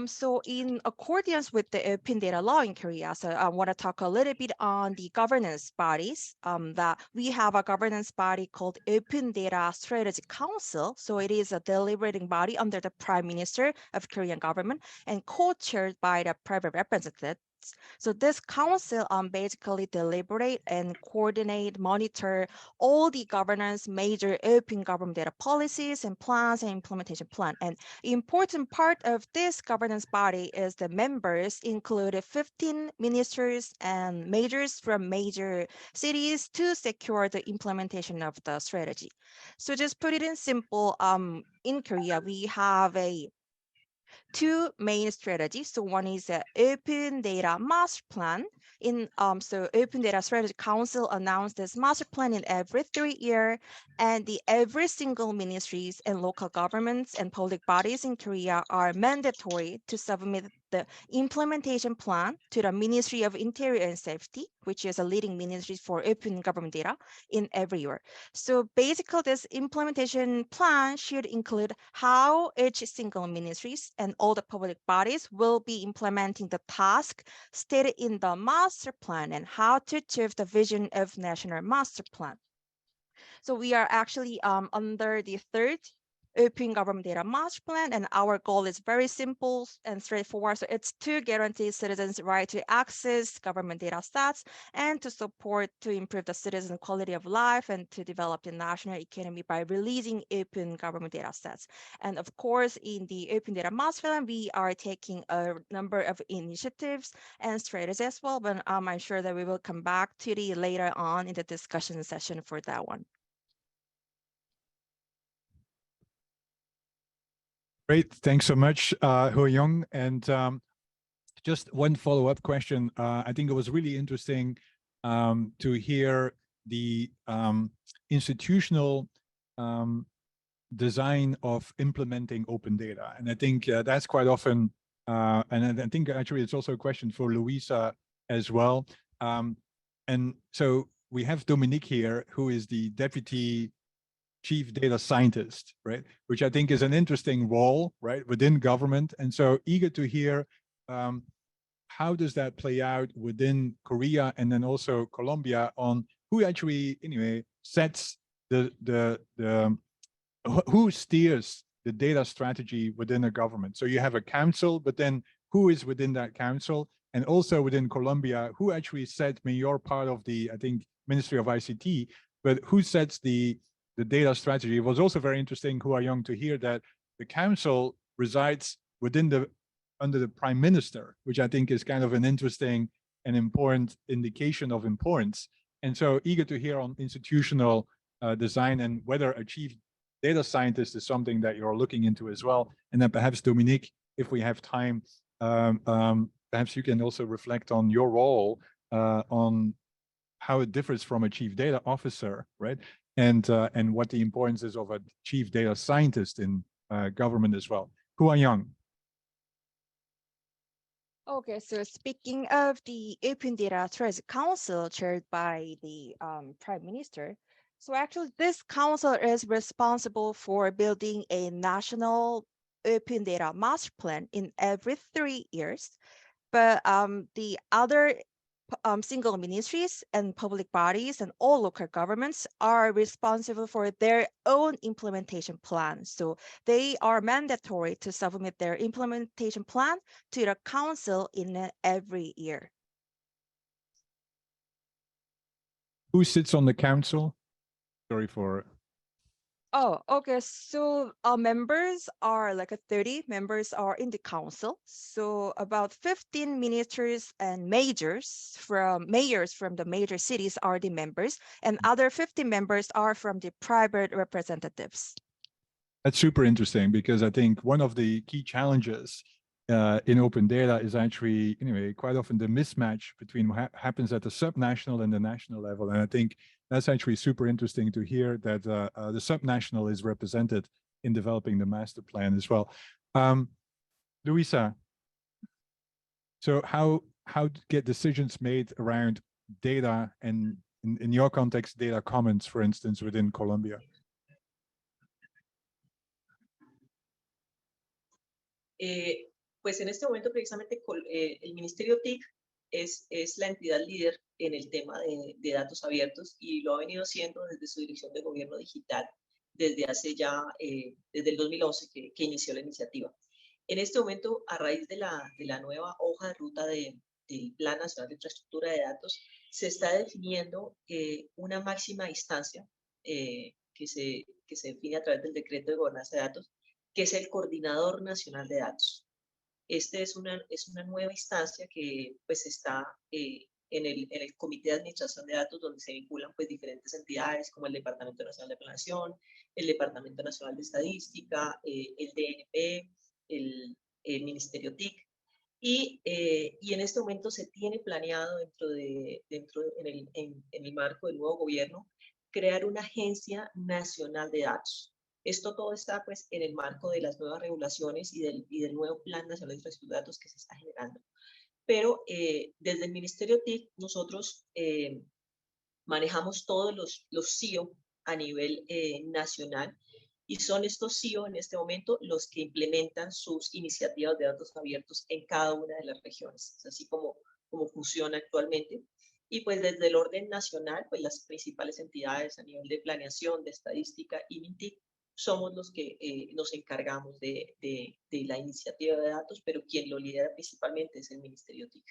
So in accordance with the open data law in Korea, so I want to talk a little bit on the governance bodies, that we have a governance body called Open Data Strategy Council. So it is a deliberating body under the Prime Minister of Korean government and co-chaired by the private representatives. So this council basically deliberate and coordinate, monitor all the governance major open government data policies and plans and implementation plan. And important part of this governance body is the members include 15 ministers and majors from major cities to secure the implementation of the strategy. So just put it in simple, in Korea, we have two main strategies. So one is the open data master plan. So Open Data Strategy Council announced this master plan in every 3 years, and every single ministries and local governments and public bodies in Korea are mandatory to submit the implementation plan to the Ministry of Interior and Safety, which is a leading ministry for open government data in every year. So basically, this implementation plan should include how each single ministries and all the public bodies will be implementing the task stated in the master plan and how to achieve the vision of national master plan. So we are actually under the third Open Government Data Master Plan, and our goal is very simple and straightforward. So it's to guarantee citizens' right to access government data stats and to support to improve the citizen quality of life and to develop the national economy by releasing open government data sets. And of course, in the Open Data Master Plan, we are taking a number of initiatives and strategies as well, but I'm sure that we will come back to the later on in the discussion session for that one. Great, thanks so much, Ho-Young. And just one follow-up question. I think it was really interesting to hear the institutional design of implementing open data. And I think that's quite often, and I think actually it's also a question for Louisa as well. And so we have Dominique here, who is the Deputy Chief Data Scientist, right? Which I think is an interesting role, right, within government. And so eager to hear how does that play out within Korea and then also Colombia on who actually, anyway, sets who steers the data strategy within a government. So you have a council, but then who is within that council? And also within Colombia, who actually sets, I mean, you're part of the, I think, Ministry of ICT, but who sets the data strategy? It was also very interesting, Ho-Young, to hear that the council resides within under the Prime Minister, which I think is kind of an interesting and important indication of importance. And so eager to hear on institutional design and whether a chief data scientist is something that you're looking into as well. And then perhaps Dominique, if we have time, perhaps you can also reflect on your role on how it differs from a chief data officer, right? And what the importance is of a chief data scientist in government as well. Ho-Young. Okay, so speaking of the Open Data Strategy Council chaired by the Prime Minister, so actually this council is responsible for building a national open data master plan in every 3 years. But the other single ministries and public bodies and all local governments are responsible for their own implementation plan. So they are mandatory to submit their implementation plan to the council in every year. Who sits on the council? Sorry for. Oh, okay. So our members are like 30 members are in the council. So about 15 ministers and mayors from the major cities are the members, and other 50 members are from the private representatives. That's super interesting because I think one of the key challenges in open data is actually, anyway, quite often the mismatch between what happens at the subnational and the national level. And I think that's actually super interesting to hear that the subnational is represented in developing the master plan as well. Louisa, so how get decisions made around data and in your context, data commons, for instance, within Colombia? Pues en este momento precisamente el Ministerio TIC es la entidad líder en el tema de datos abiertos y lo ha venido haciendo desde su dirección de gobierno digital desde hace ya, desde el 2011 que inició la iniciativa. En este momento, a raíz de la nueva hoja de ruta del Plan Nacional de Infraestructura de Datos, se está definiendo una máxima instancia que se define a través del Decreto de Gobernanza de Datos, que es el Coordinador Nacional de Datos. Este es una nueva instancia que pues está en el Comité de Administración de Datos, donde se vinculan pues diferentes entidades como el Departamento Nacional de Planeación, el Departamento Nacional de Estadística, el DNP, el Ministerio TIC, y en este momento se tiene planeado en el marco del nuevo gobierno crear una Agencia Nacional de Datos. Esto todo está pues en el marco de las nuevas regulaciones y del nuevo Plan Nacional de Infraestructura de Datos que se está generando. Pero desde el Ministerio TIC nosotros manejamos todos los CIO a nivel nacional y son estos CIO en este momento los que implementan sus iniciativas de datos abiertos en cada una de las regiones. Es así como funciona actualmente. Y pues desde el orden nacional, pues las principales entidades a nivel de planeación, de estadística y MINTIC somos los que nos encargamos de la iniciativa de datos, pero quien lo lidera principalmente es el Ministerio TIC.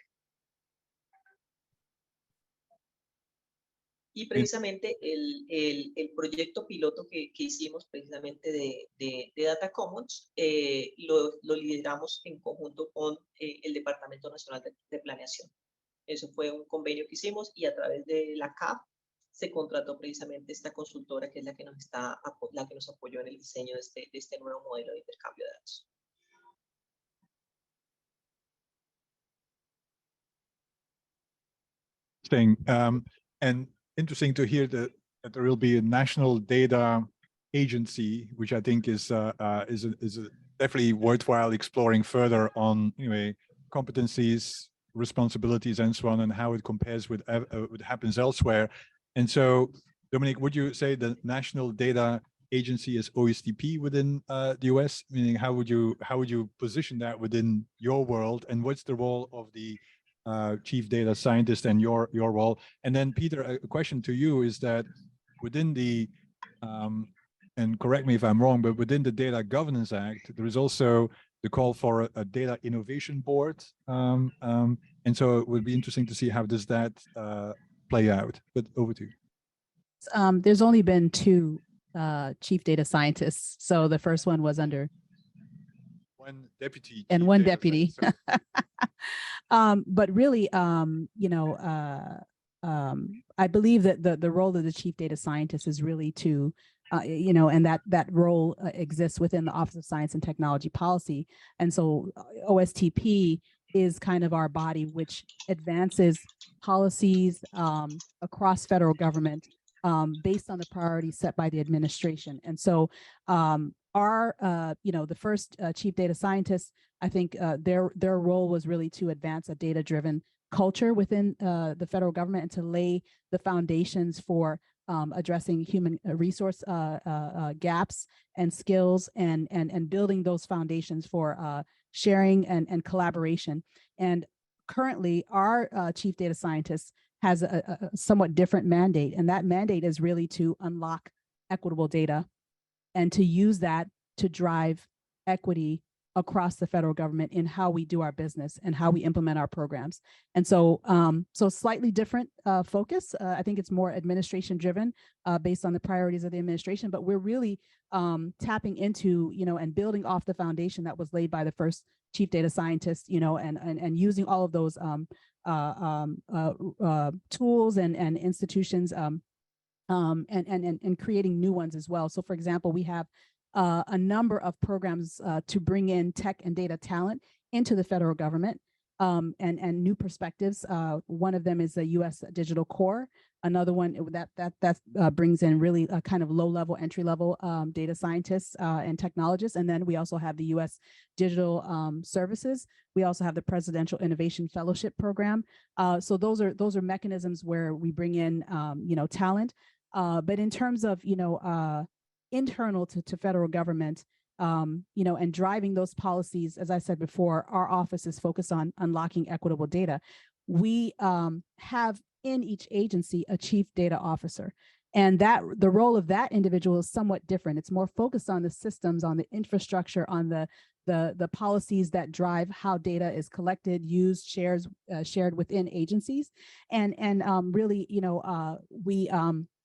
Y precisamente el proyecto piloto que hicimos precisamente de Data Commons lo lideramos en conjunto con el Departamento Nacional de Planeación. Eso fue un convenio que hicimos y a través de la CAP se contrató precisamente esta consultora que es la que nos apoyó en el diseño de este nuevo modelo de intercambio de datos. And interesting to hear that there will be a national data agency, which I think is definitely worthwhile exploring further on anyway competencies, responsibilities, and so on, and how it compares with what happens elsewhere. And so, Dominic, would you say the National Data Agency is OSTP within the US? Meaning, how would you position that within your world, and what's the role of the chief data scientist and your role? And then Peter, a question to you is that within the and correct me if I'm wrong, but within the Data Governance Act, there is also the call for a data innovation board. And so it would be interesting to see how does that play out. But over to you. There's only been 2 chief data scientists. So the first one was under one deputy and one deputy. But really, you know, I believe that the role of the chief data scientist is really to, you know, and that role exists within the Office of Science and Technology Policy. And so OSTP is kind of our body which advances policies across federal government based on the priorities set by the administration. And so our, you know, the first chief data scientists, I think their role was really to advance a data-driven culture within the federal government and to lay the foundations for addressing human resource gaps and skills and building those foundations for sharing and collaboration. And currently, our chief data scientist has a somewhat different mandate, and that mandate is really to unlock equitable data and to use that to drive equity across the federal government in how we do our business and how we implement our programs. And so, so slightly different focus. I think it's more administration driven based on the priorities of the administration, but we're really tapping into, you know, and building off the foundation that was laid by the first chief data scientist, you know, and using all of those tools and institutions and creating new ones as well. So for example, we have a number of programs to bring in tech and data talent into the federal government and new perspectives. One of them is the U.S. Digital Core. Another one that brings in really a kind of low-level, entry-level data scientists and technologists. And then we also have the U.S. Digital Services. We also have the Presidential Innovation Fellowship Program. So those are mechanisms where we bring in you know, talent. But in terms of, you know, internal to federal government, you know, and driving those policies, as I said before, our office is focused on unlocking equitable data. We have in each agency a chief data officer, and that the role of that individual is somewhat different. It's more focused on the systems, on the infrastructure, on the policies that drive how data is collected, used, shared within agencies, and really, you know, we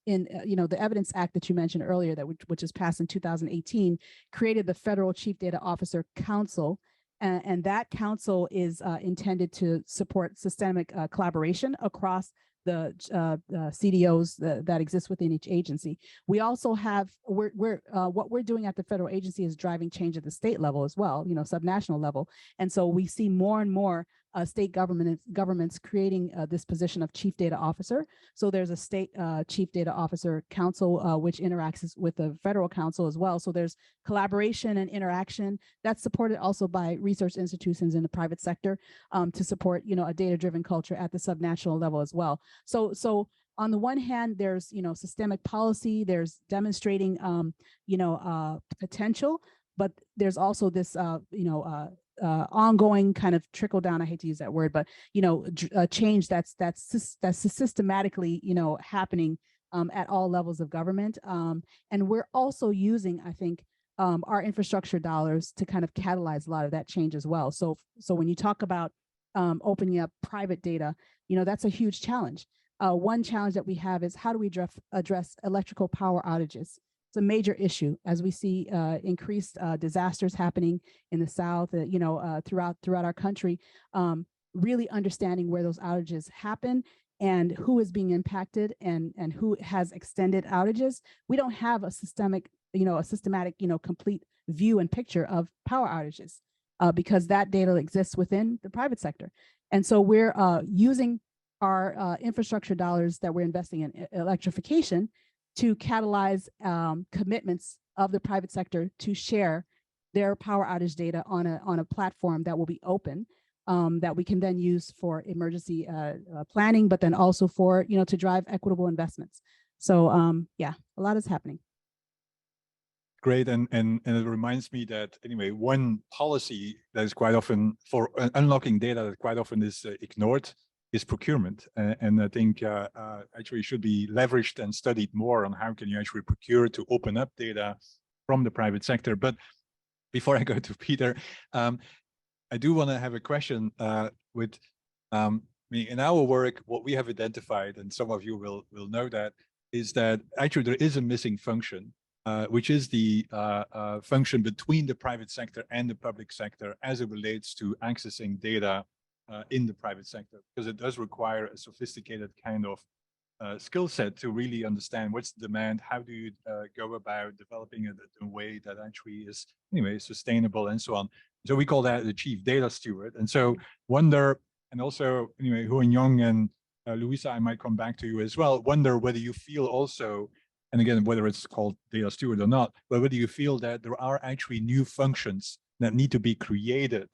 in you know, the Evidence Act that you mentioned earlier, that which was passed in 2018, created the Federal Chief Data Officer Council, and that council is intended to support systemic collaboration across the CDOs that exist within each agency. We also have what we're doing at the federal agency is driving change at the state level as well, you know, subnational level, and so we see more and more state governments creating this position of chief data officer. So there's a state chief data officer council which interacts with the federal council as well. So there's collaboration and interaction that's supported also by research institutions in the private sector to support, you know, a data-driven culture at the subnational level as well. So on the one hand, there's, you know, systemic policy, there's demonstrating, you know, potential, but there's also this, you know, ongoing kind of trickle down, I hate to use that word, but, you know, change that's systematically, you know, happening at all levels of government. And we're also using, I think, our infrastructure dollars to kind of catalyze a lot of that change as well. So when you talk about opening up private data, that's a huge challenge. One challenge that we have is how do we address electrical power outages? It's a major issue as we see increased disasters happening in the South, throughout our country. Really understanding where those outages happen and who is being impacted and who has extended outages. We don't have a systematic, complete view and picture of power outages because that data exists within the private sector. And so we're using our infrastructure dollars that we're investing in electrification to catalyze commitments of the private sector to share their power outage data on a platform that will be open, that we can then use for emergency planning, but then also for, to drive equitable investments. So yeah, a lot is happening. Great, and it reminds me that anyway, one policy that is quite often for unlocking data that quite often is ignored is procurement, and I think actually should be leveraged and studied more on how can you actually procure to open up data from the private sector. But before I go to Peter, I do want to have a question with in our work, what we have identified, and some of you will know that, is that actually there is a missing function, which is the function between the private sector and the public sector as it relates to accessing data in the private sector, because it does require a sophisticated kind of skill set to really understand what's the demand, how do you go about developing it in a way that actually is anyway sustainable and so on. So we call that the chief data steward. And so wonder, and also anyway, Hu and Young and Luisa, I might come back to you as well, wonder whether you feel also, and again, whether it's called data steward or not, but whether you feel that there are actually new functions that need to be created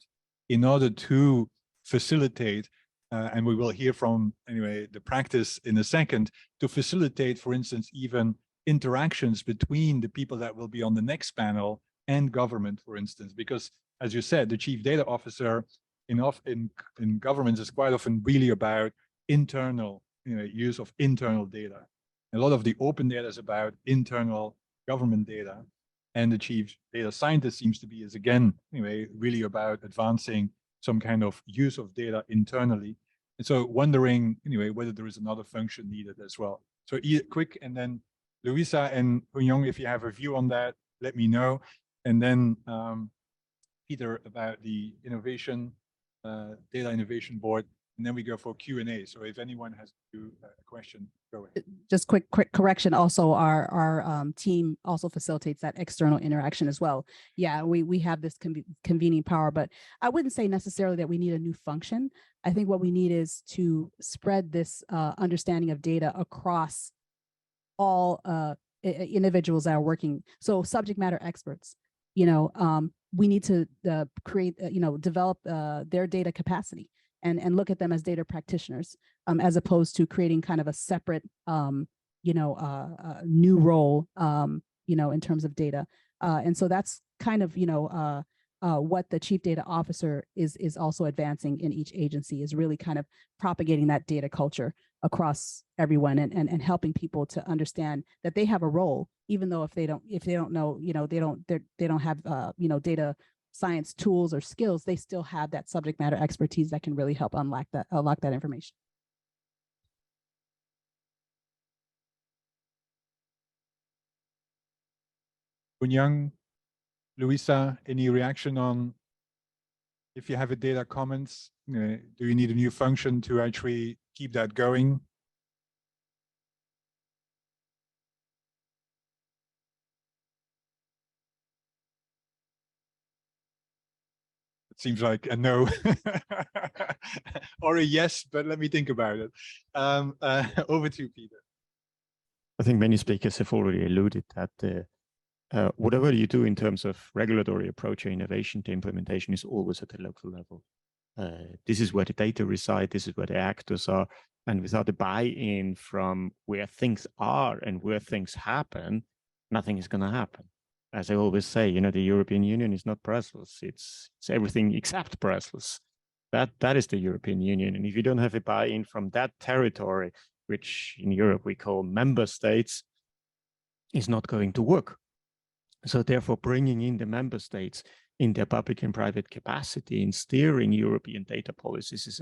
in order to facilitate, and we will hear from anyway the practice in a second, to facilitate, for instance, even interactions between the people that will be on the next panel and government, for instance, because as you said, the chief data officer in governments is quite often really about internal use of internal data. A lot of the open data is about internal government data, and the chief data scientist seems to be is again anyway really about advancing some kind of use of data internally. And so wondering anyway whether there is another function needed as well. So quick, and then Luisa and Hunyong, if you have a view on that, let me know. And then Peter about the innovation, data innovation board, and then we go for Q&A. So if anyone has a question, go ahead. Just quick correction. Also, our team also facilitates that external interaction as well. Yeah, we have this convening power, but I wouldn't say necessarily that we need a new function. I think what we need is to spread this understanding of data across all individuals that are working. So subject matter experts, we need to create, develop their data capacity and look at them as data practitioners, as opposed to creating kind of a separate, new role, in terms of data. And so that's kind of, what the chief data officer is also advancing in each agency, is really kind of propagating that data culture across everyone and helping people to understand that they have a role, even though if they don't know, they don't have, data science tools or skills, they still have that subject matter expertise that can really help unlock that information. Hunyang, Luisa, any reaction on if you have a data commons? Do you need a new function to actually keep that going? It seems like a no or a yes, but let me think about it. Over to you, Peter. I think many speakers have already alluded that whatever you do in terms of regulatory approach or innovation to implementation is always at the local level. This is where the data reside, this is where the actors are, and without a buy-in from where things are and where things happen, nothing is going to happen. As I always say, the European Union is not Brussels, it's everything except Brussels. That is the European Union, and if you don't have a buy-in from that territory, which in Europe we call member states, is not going to work. So therefore, bringing in the member states in their public and private capacity in steering European data policies is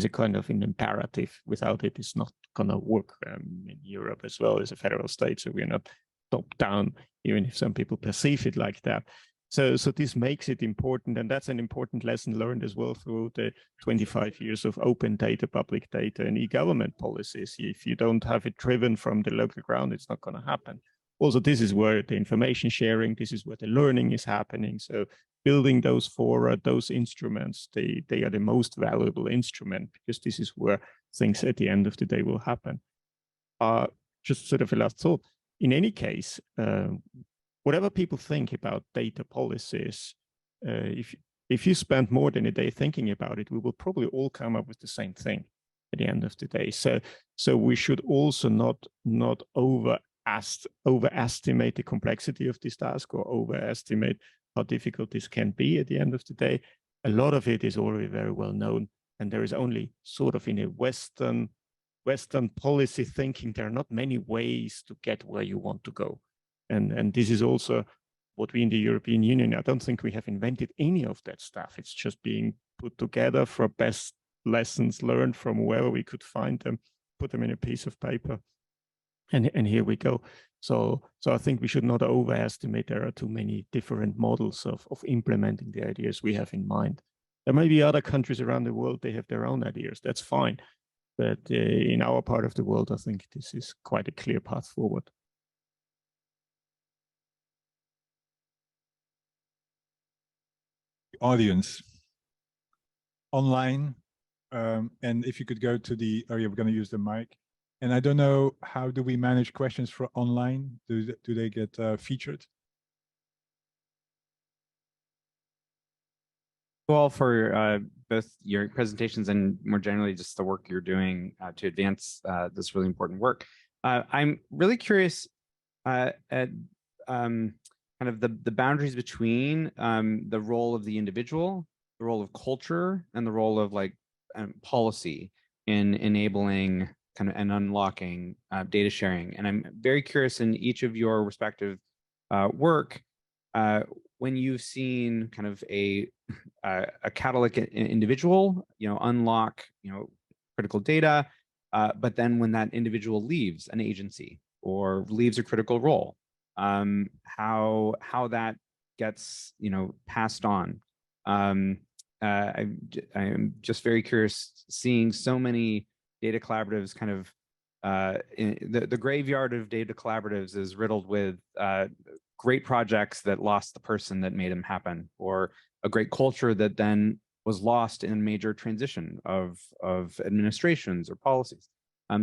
a kind of an imperative. Without it, it's not going to work in Europe as well as a federal state. So we're not top down, even if some people perceive it like that. So this makes it important, and that's an important lesson learned as well through the 25 years of open data, public data, and e-government policies. If you don't have it driven from the local ground, it's not going to happen. Also, this is where the information sharing, this is where the learning is happening. So building those fora, those instruments, they are the most valuable instrument, because this is where things at the end of the day will happen. Just sort of a last thought. In any case, whatever people think about data policies, if you spend more than a day thinking about it, we will probably all come up with the same thing at the end of the day. So we should also not overestimate the complexity of this task, or overestimate how difficult this can be at the end of the day. A lot of it is already very well known, and there is only sort of in a Western policy thinking, there are not many ways to get where you want to go. And this is also what we in the European Union, I don't think we have invented any of that stuff. It's just being put together for best lessons learned from wherever we could find them, put them in a piece of paper. And here we go. So I think we should not overestimate there are too many different models of implementing the ideas we have in mind. There may be other countries around the world, they have their own ideas. That's fine. But in our part of the world, I think this is quite a clear path forward. Audience online, and if you could go to the area, we're going to use the mic. And I don't know, how do we manage questions for online? Do they get featured? Well, for both your presentations and more generally just the work you're doing to advance this really important work. I'm really curious at kind of the boundaries between the role of the individual, the role of culture, and the role of like policy in enabling kind of and unlocking data sharing. And I'm very curious in each of your respective work, when you've seen kind of a catalytic individual, unlock, critical data, but then when that individual leaves an agency or leaves a critical role, how that gets, passed on. I'm just very curious, seeing so many data collaboratives kind of, the graveyard of data collaboratives is riddled with great projects that lost the person that made them happen, or a great culture that then was lost in a major transition of administrations or policies.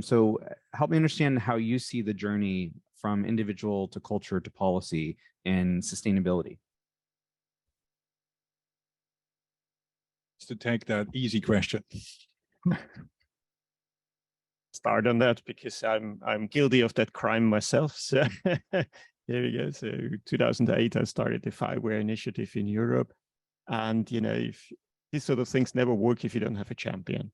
So help me understand how you see the journey from individual to culture to policy in sustainability. To take that easy question. Start on that, because I'm guilty of that crime myself. So here we go. So 2008, I started the 5WARE initiative in Europe. And, if these sort of things never work if you don't have a champion.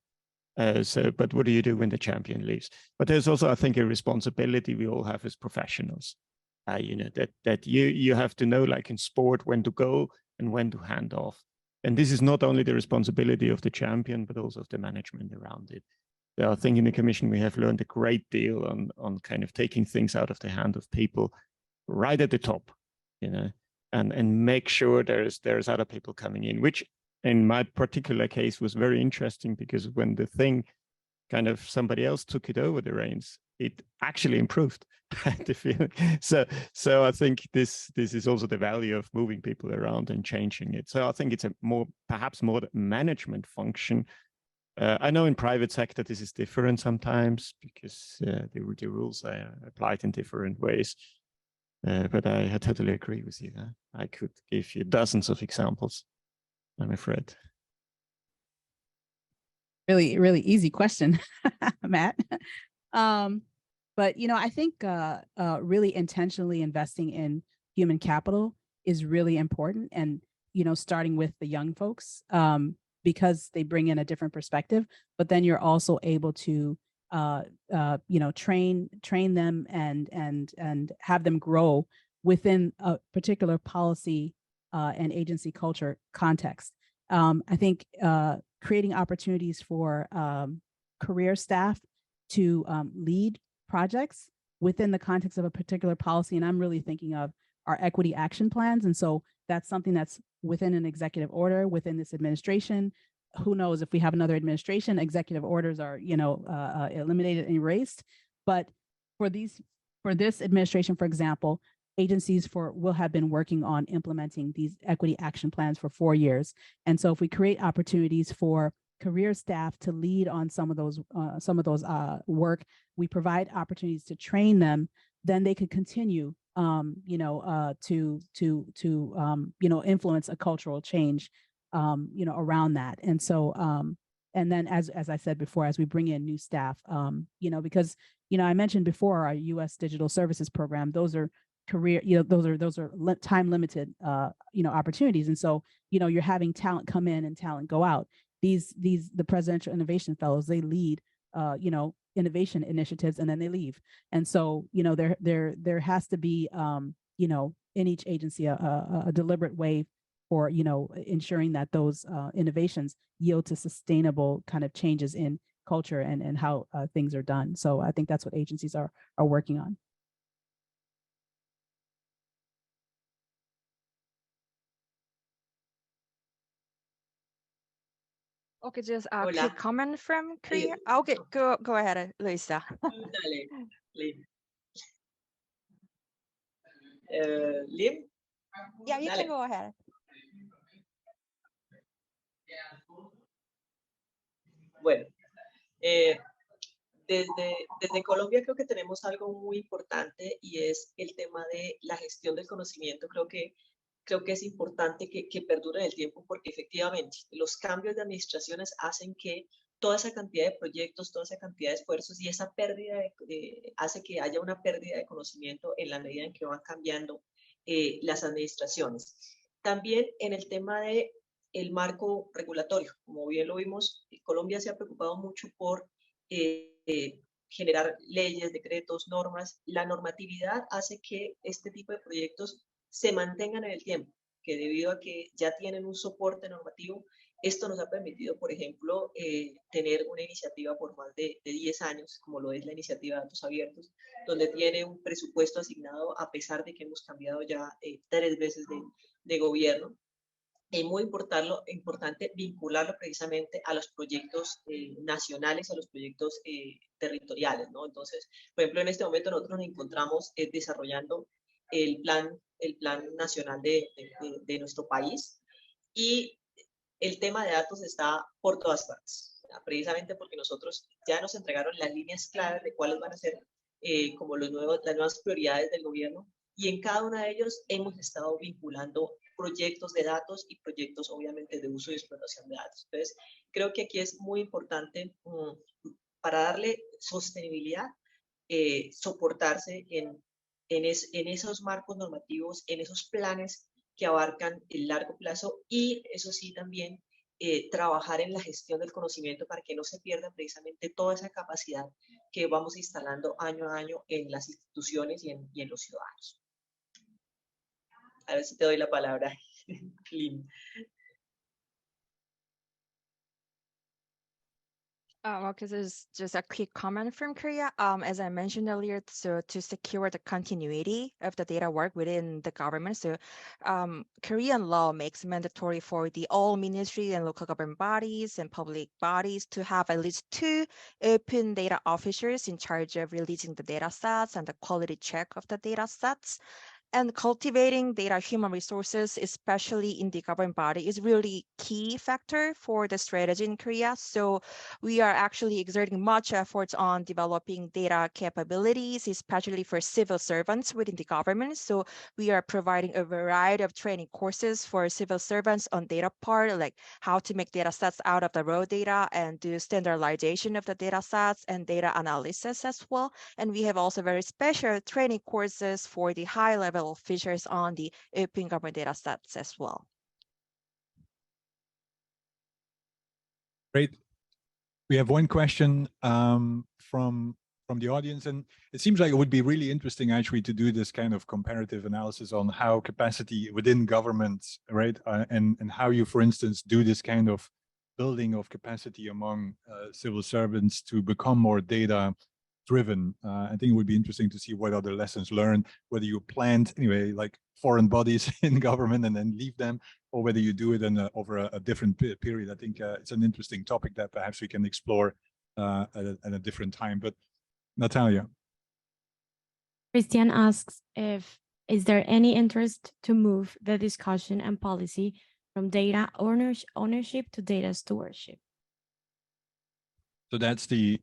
But what do you do when the champion leaves? But there's also, I think, a responsibility we all have as professionals. That you have to know, like in sport, when to go and when to hand off. And this is not only the responsibility of the champion, but also of the management around it. So I think in the Commission, we have learned a great deal on kind of taking things out of the hand of people right at the top, and make sure there's other people coming in, which in my particular case was very interesting, because when the thing kind of somebody else took it over the reins, it actually improved. The feeling. So I think this is also the value of moving people around and changing it. So I think it's perhaps more management function. I know in private sector this is different sometimes, because the rules are applied in different ways. But I totally agree with you. I could give you dozens of examples, I'm afraid. Really, really easy question, Matt. But, I think really intentionally investing in human capital is really important. And, starting with the young folks, because they bring in a different perspective, but then you're also able to train them and have them grow within a particular policy and agency culture context. I think creating opportunities for career staff to lead projects within the context of a particular policy, and I'm really thinking of our equity action plans. And so that's something that's within an executive order within this administration. Who knows if we have another administration, executive orders are, eliminated and erased. But for this administration, for example, agencies will have been working on implementing these equity action plans for 4 years. And so if we create opportunities for career staff to lead on some of those work, we provide opportunities to train them, then they could continue to influence a cultural change around that. And so and then as I said before, as we bring in new staff, because I mentioned before our US Digital Services Program, those are career, those are time limited opportunities. And so you're having talent come in and talent go out. The Presidential Innovation Fellows, they lead innovation initiatives and then they leave. And so there has to be in each agency a deliberate way for ensuring that those innovations yield to sustainable kind of changes in culture and how things are done. So I think that's what agencies are working on. Okay, just a quick comment from Korea. Okay, go ahead, Luisa. Dale, Lim. Lim? Yeah, you Dale. can go ahead. Bueno, desde Colombia creo que tenemos algo muy importante y es el tema de la gestión del conocimiento. Creo que es importante que perdure en el tiempo porque efectivamente los cambios de administraciones hacen que toda esa cantidad de proyectos, toda esa cantidad de esfuerzos y esa pérdida hace que haya una pérdida de conocimiento en la medida en que van cambiando las administraciones. También en el tema de el marco regulatorio, como bien lo vimos, Colombia se ha preocupado mucho por generar leyes, decretos, normas. La normatividad hace que este tipo de proyectos se mantengan en el tiempo, que debido a que ya tienen un soporte normativo, esto nos ha permitido, por ejemplo, tener una iniciativa por más de 10 años, como lo es la iniciativa de datos abiertos, donde tiene un presupuesto asignado a pesar de que hemos cambiado ya 3 veces de gobierno. Es muy importante vincularlo precisamente a los proyectos nacionales, a los proyectos territoriales, ¿no? Entonces, por ejemplo, en este momento nosotros nos encontramos desarrollando el plan nacional de nuestro país y el tema de datos está por todas partes, precisamente porque nosotros ya nos entregaron las líneas claras de cuáles van a ser como las nuevas prioridades del gobierno y en cada una de ellos hemos estado vinculando proyectos de datos y proyectos obviamente de uso y explotación de datos. Entonces, creo que aquí es muy importante para darle sostenibilidad, soportarse en esos marcos normativos, en esos planes que abarcan el largo plazo y eso sí también trabajar en la gestión del conocimiento para que no se pierda precisamente toda esa capacidad que vamos instalando año a año en las instituciones y en los ciudadanos. A ver si te doy la palabra, Lynn. Okay, there's just a quick comment from Korea. As I mentioned earlier, so to secure the continuity of the data work within the government, so Korean law makes mandatory for all ministry and local government bodies and public bodies to have at least 2 open data officers in charge of releasing the data sets and the quality check of the data sets. And cultivating data human resources, especially in the government body, is really key factor for the strategy in Korea. So we are actually exerting much efforts on developing data capabilities, especially for civil servants within the government. So we are providing a variety of training courses for civil servants on data part, like how to make data sets out of the raw data and do standardization of the data sets and data analysis as well. And we have also very special training courses for the high level features on the open government data sets as well. Great. We have one question from the audience, and it seems like it would be really interesting actually to do this kind of comparative analysis on how capacity within governments, right, and how you, for instance, do this kind of building of capacity among civil servants to become more data driven. I think it would be interesting to see what other lessons learned, whether you plant anyway like foreign bodies in government and then leave them, or whether you do it in over a different period. I think it's an interesting topic that perhaps we can explore at a different time. But Natalia. Christian asks is there any interest to move the discussion and policy from data ownership to data stewardship? So that's the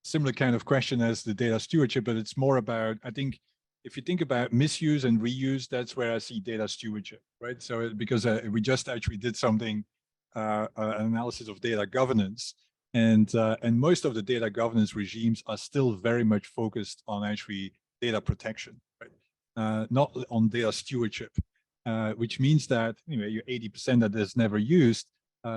similar kind of question as the data stewardship, but it's more about, I think, if you think about misuse and reuse, that's where I see data stewardship, right? So because we just actually did something, an analysis of data governance, and most of the data governance regimes are still very much focused on actually data protection, right? Not on data stewardship, which means that anyway, your 80% that is never used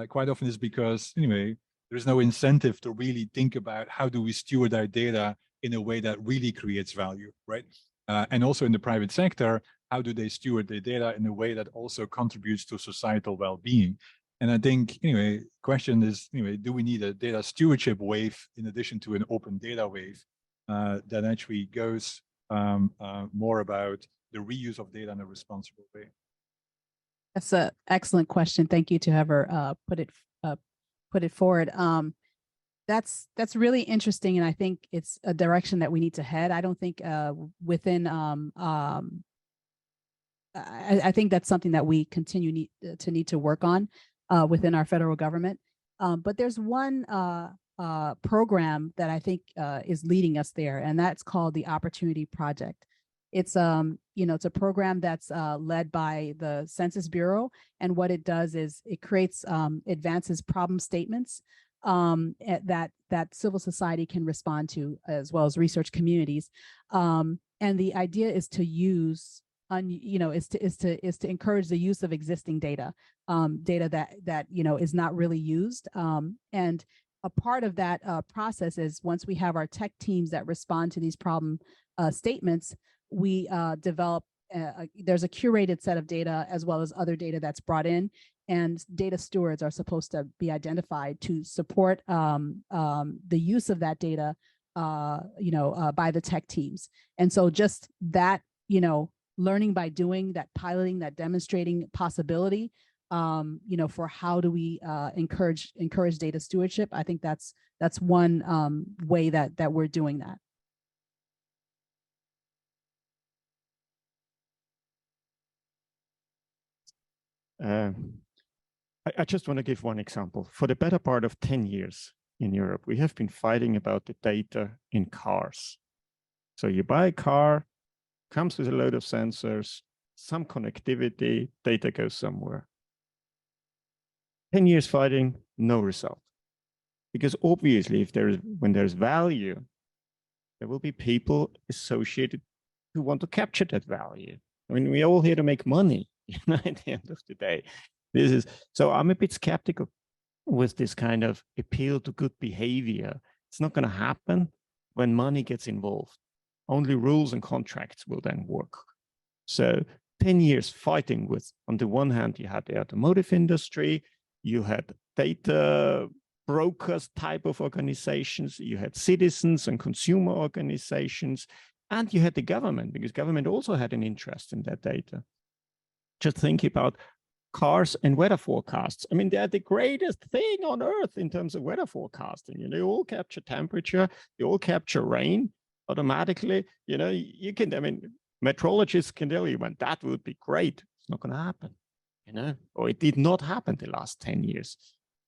quite often is because anyway, there's no incentive to really think about how do we steward our data in a way that really creates value, right? And also in the private sector, how do they steward their data in a way that also contributes to societal well-being? And I think, anyway, question is, anyway, do we need a data stewardship wave in addition to an open data wave that actually goes more about the reuse of data in a responsible way? That's an excellent question. Thank you to whoever put it forward. That's really interesting, and I think it's a direction that we need to head. I don't think within I think that's something that we continue need to work on within our federal government. But there's one program that I think is leading us there, and that's called the Opportunity Project. It's it's a program that's led by the Census Bureau, and what it does is it creates advances problem statements that civil society can respond to, as well as research communities. And the idea is to use is to encourage the use of existing data, data that is not really used. And a part of that process is once we have our tech teams that respond to these problem statements, we develop. There's a curated set of data as well as other data that's brought in, and data stewards are supposed to be identified to support the use of that data, by the tech teams. And so just that, learning by doing, that piloting, that demonstrating possibility, for how do we encourage data stewardship. I think that's one way that we're doing that. I just want to give one example. For the better part of 10 years in Europe, we have been fighting about the data in cars. So you buy a car, comes with a load of sensors, some connectivity, data goes somewhere. 10 years fighting, no result. Because obviously, when there's value, there will be people associated who want to capture that value. I mean, we're all here to make money, at the end of the day. So I'm a bit skeptical with this kind of appeal to good behavior. It's not going to happen when money gets involved. Only rules and contracts will then work. So 10 years fighting with, on the one hand, you had the automotive industry, you had data brokers type of organizations, you had citizens and consumer organizations, and you had the government, because government also had an interest in that data. Just think about cars and weather forecasts. I mean, they're the greatest thing on earth in terms of weather forecasting. They all capture temperature, they all capture rain automatically. You can, meteorologists can tell you when that would be great. It's not going to happen, or it did not happen the last 10 years.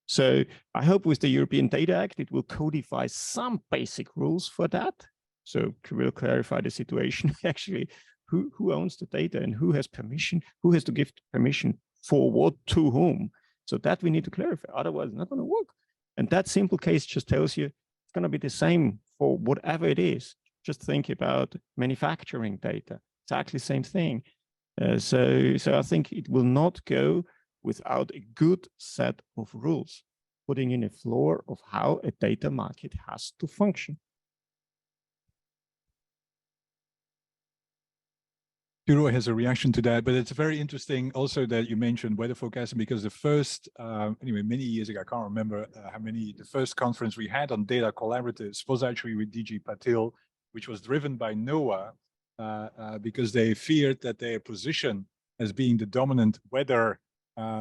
So I hope with the European Data Act, it will codify some basic rules for that. So we'll clarify the situation, actually, who owns the data and who has permission, who has to give permission for what to whom. So that we need to clarify, otherwise it's not going to work. And that simple case just tells you it's going to be the same for whatever it is. Just think about manufacturing data, exactly the same thing. So I think it will not go without a good set of rules. putting in a floor of how a data market has to function. Arturo has a reaction to that, but it's very interesting also that you mentioned weather forecasting, because the first, anyway, many years ago, I can't remember how many, the first conference we had on data collaboratives was actually with DG Patil, which was driven by NOAA, because they feared that their position as being the dominant weather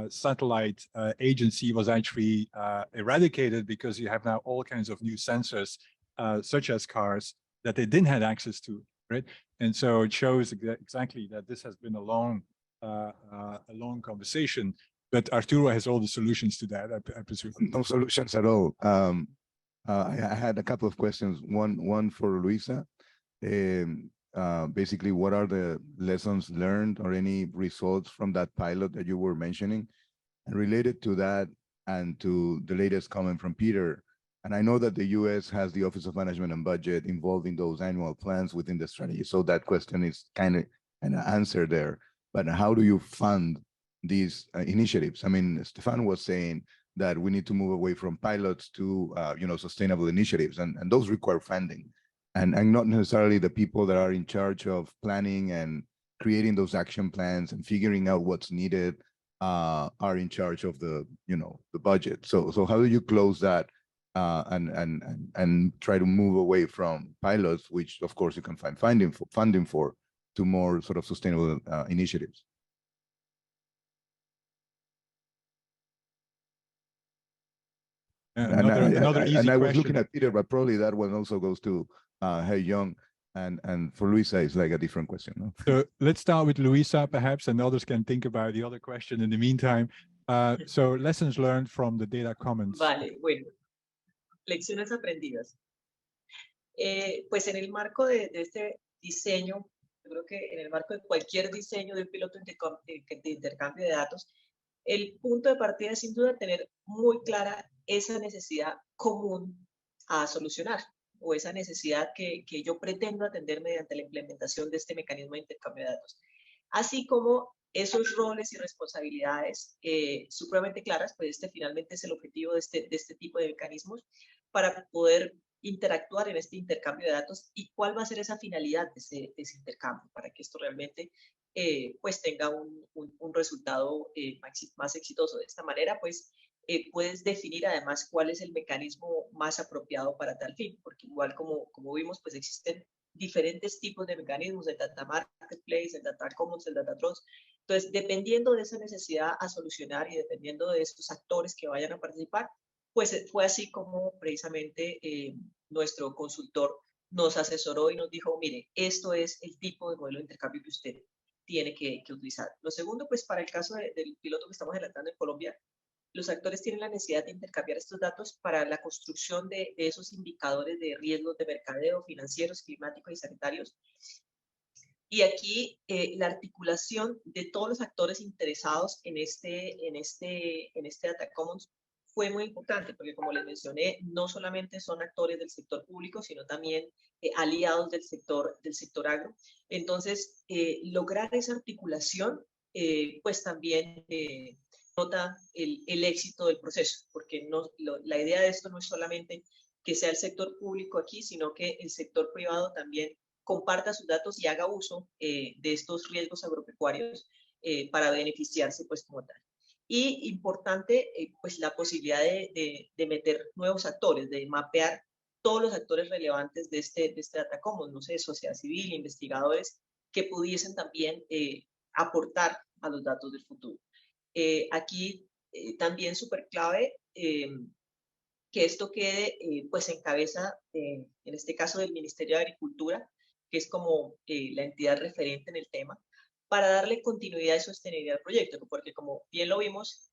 satellite agency was actually eradicated, because you have now all kinds of new sensors, such as cars, that they didn't have access to, right? And so it shows exactly that this has been a long conversation, but Arturo has all the solutions to that, I presume. No solutions at all. I had a couple of questions. One for Luisa. Basically, what are the lessons learned or any results from that pilot that you were mentioning? And related to that and to the latest comment from Peter, and I know that the US has the Office of Management and Budget involved in those annual plans within the strategy. So that question is kind of an answer there. But how do you fund these initiatives? I mean, Stefan was saying that we need to move away from pilots to sustainable initiatives, and those require funding. And not necessarily the people that are in charge of planning and creating those action plans and figuring out what's needed are in charge of the budget. So how do you close that and try to move away from pilots, which of course you can find funding for, to more sort of sustainable initiatives? Another easy question. I was looking at Peter, but probably that one also goes to Hey Young, and for Luisa, it's like a different question. No? So let's start with Luisa, perhaps, and others can think about the other question in the meantime. So lessons learned from the data commons. Vale, bueno. Lecciones aprendidas. Pues en el marco de este diseño, yo creo que en el marco de cualquier diseño de un piloto de intercambio de datos, el punto de partida es sin duda tener muy clara esa necesidad común a solucionar, o esa necesidad que yo pretendo atender mediante la implementación de este mecanismo de intercambio de datos. Así como esos roles y responsabilidades supremamente claras, pues este finalmente es el objetivo de este tipo de mecanismos para poder interactuar en este intercambio de datos y cuál va a ser esa finalidad de ese intercambio para que esto realmente pues tenga un resultado más exitoso. De esta manera, pues puedes definir además cuál es el mecanismo más apropiado para tal fin, porque igual como vimos, pues existen diferentes tipos de mecanismos, el data marketplace, el data commons, el data trust. Entonces, dependiendo de esa necesidad a solucionar y dependiendo de estos actores que vayan a participar, pues fue así como precisamente nuestro consultor nos asesoró y nos dijo, mire, esto es el tipo de modelo de intercambio que usted tiene que utilizar. Lo segundo, pues para el caso del piloto que estamos adelantando en Colombia, los actores tienen la necesidad de intercambiar estos datos para la construcción de esos indicadores de riesgos de mercadeo, financieros, climáticos y sanitarios. Y aquí la articulación de todos los actores interesados en este Data Commons fue muy importante, porque como les mencioné, no solamente son actores del sector público, sino también aliados del sector agro. Entonces, lograr esa articulación, pues también nota el éxito del proceso, porque la idea de esto no es solamente que sea el sector público aquí, sino que el sector privado también comparta sus datos y haga uso de estos riesgos agropecuarios para beneficiarse pues como tal. Y importante, pues la posibilidad de meter nuevos actores, de mapear todos los actores relevantes de este Data Commons, no sé, sociedad civil, investigadores, que pudiesen también aportar a los datos del futuro. Aquí también súper clave que esto quede pues en cabeza, en este caso del Ministerio de Agricultura, que es como la entidad referente en el tema, para darle continuidad y sostenibilidad al proyecto, porque como bien lo vimos,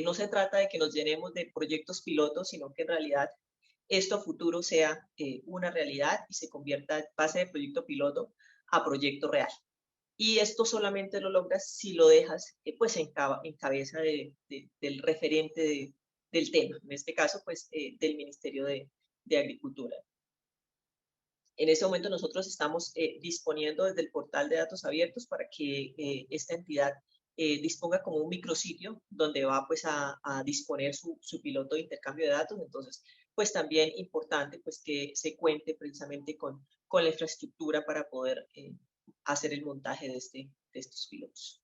no se trata de que nos llenemos de proyectos pilotos, sino que en realidad esto a futuro sea una realidad y se convierta, pase de proyecto piloto a proyecto real. Y esto solamente lo logras si lo dejas pues en cabeza del referente del tema, en este caso pues del Ministerio de Agricultura. En este momento nosotros estamos disponiendo desde el portal de datos abiertos para que esta entidad disponga como un micrositio donde va pues a disponer su piloto de intercambio de datos. Entonces, pues también importante pues que se cuente precisamente con la infraestructura para poder hacer el montaje de estos pilotos.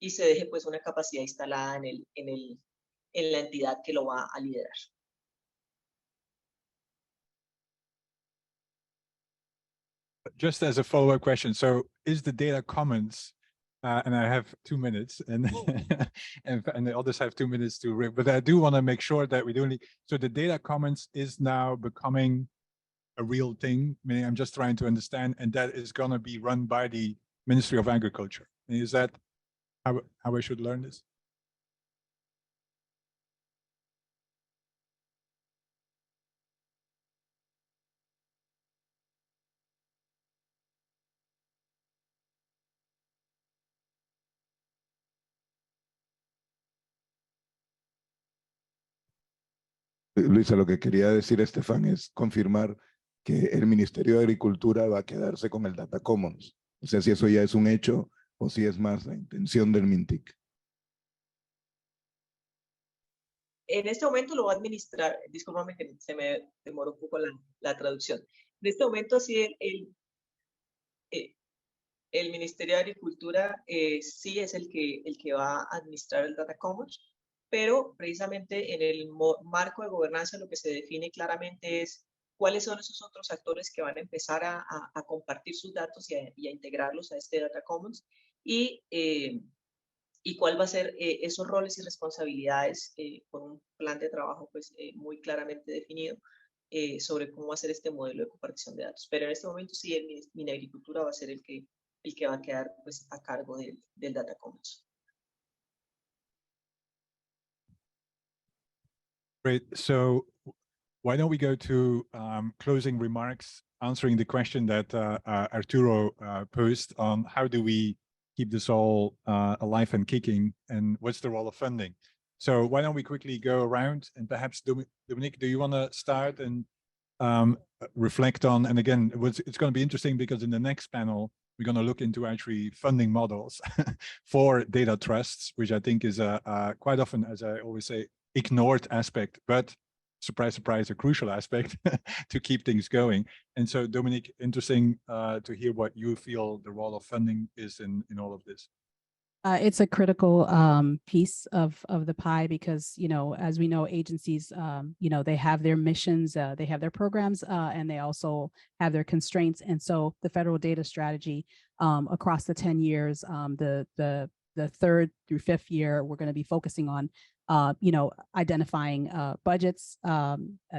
Y se deje pues una capacidad instalada en la entidad que lo va a liderar. Just as a follow-up question, so is the data commons, and I have 2 minutes, and and the others have 2 minutes to, but I do want to make sure that we don't. So the data commons is now becoming a real thing. I mean, I'm just trying to understand, and that is going to be run by the Ministry of Agriculture. Is that how I should learn this? Luisa, lo que quería decir Estefan es confirmar que el Ministerio de Agricultura va a quedarse con el Data Commons. O sea, si eso ya es un hecho o si es más la intención del MINTIC. En este momento lo va a administrar, discúlpame que se me demoró un poco la traducción. En este momento sí el Ministerio de Agricultura sí es el que va a administrar el Data Commons, pero precisamente en el marco de gobernanza lo que se define claramente es cuáles son esos otros actores que van a empezar a compartir sus datos y a integrarlos a este Data Commons y cuál va a ser esos roles y responsabilidades con un plan de trabajo pues, muy claramente definido sobre cómo va a ser este modelo de compartición de datos. Pero en este momento sí, el Minagricultura va a ser el que va a quedar pues, a cargo del Data Commons. Great. So why don't we go to closing remarks, answering the question that Arturo posed on how do we keep this all alive and kicking, and what's the role of funding? So why don't we quickly go around, and perhaps Dominique, do you want to start and reflect on, and again, it's going to be interesting because in the next panel, we're going to look into actually funding models for data trusts, which I think is quite often, as I always say, ignored aspect, but surprise, surprise, a crucial aspect to keep things going. And so, Dominique, interesting to hear what you feel the role of funding is in all of this. It's a critical piece of the pie because, you know, as we know, agencies, you know, they have their missions, they have their programs, and they also have their constraints. And so the federal data strategy across the 10 years, the third through fifth year, we're going to be focusing on you know, identifying budgets,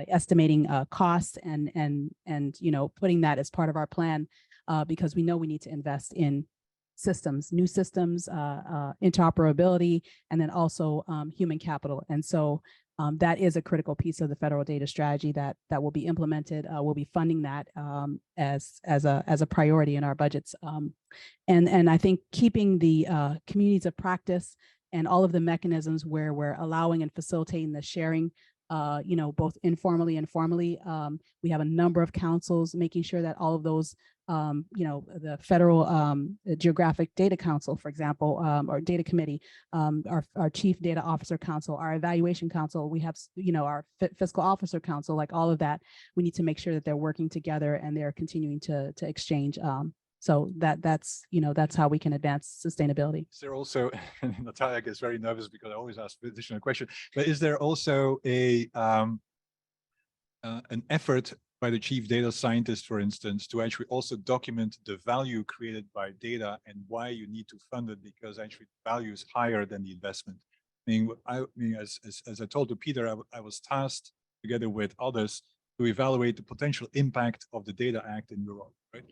estimating costs, and you know, putting that as part of our plan because we know we need to invest in systems, new systems, interoperability, and then also human capital. And so that is a critical piece of the federal data strategy that will be implemented. We'll be funding that as a priority in our budgets. And I think keeping the communities of practice and all of the mechanisms where we're allowing and facilitating the sharing, you know, both informally and formally. We have a number of councils making sure that all of those, you know, the federal Geographic Data Council, for example, or Data Committee, our Chief Data Officer Council, our Evaluation Council, we have, you know, our Fiscal Officer Council, like all of that. We need to make sure that they're working together and they're continuing to exchange. So that's, you know, that's how we can advance sustainability. Is there also, and Natalia gets very nervous because I always ask additional question, but is there also a an effort by the chief data scientist, for instance, to actually also document the value created by data and why you need to fund it, because actually the value is higher than the investment? I mean, as I told to Peter, I was tasked together with others to evaluate the potential impact of the Data Act in Europe, right?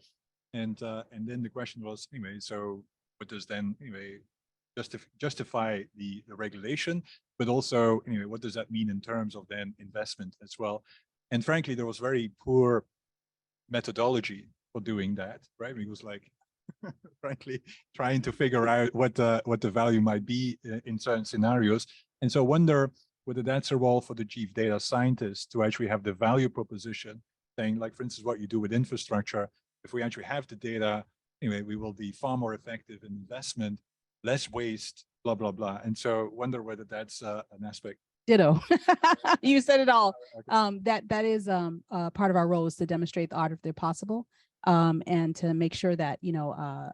And then the question was, anyway, so what does then, anyway, justify the regulation, but also, anyway, what does that mean in terms of then investment as well? And frankly, there was very poor methodology for doing that, right? It was like, frankly, trying to figure out what the value might be in certain scenarios. And so I wonder whether that's a role for the chief data scientist to actually have the value proposition, saying, like, for instance, what you do with infrastructure. If we actually have the data, anyway, we will be far more effective in investment, less waste, blah, blah, blah. And so wonder whether that's an aspect. Ditto. You said it all. Okay. That is part of our role, is to demonstrate the art of the possible, and to make sure that, you know,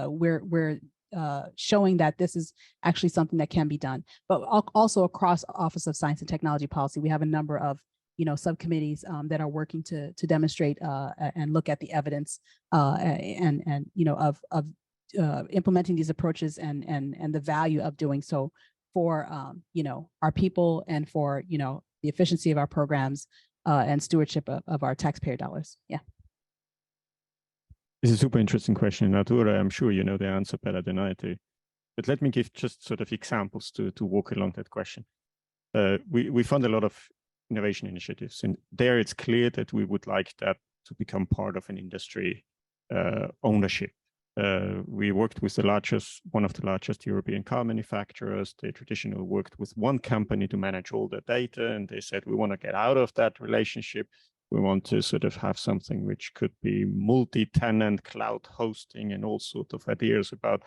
we're showing that this is actually something that can be done. But also across Office of Science and Technology Policy, we have a number of, you know, subcommittees that are working to demonstrate and look at the evidence and you know, of implementing these approaches and the value of doing so for you know, our people, and for, you know, the efficiency of our programs and stewardship of our taxpayer dollars. Yeah. This is a super interesting question. Arturo, I'm sure you know the answer better than I do. But let me give just sort of examples to walk along that question. We fund a lot of innovation initiatives, and there it's clear that we would like that to become part of an industry ownership. We worked with one of the largest European car manufacturers. They traditionally worked with one company to manage all their data, and they said, we want to get out of that relationship. We want to sort of have something which could be multi-tenant cloud hosting and all sorts of ideas about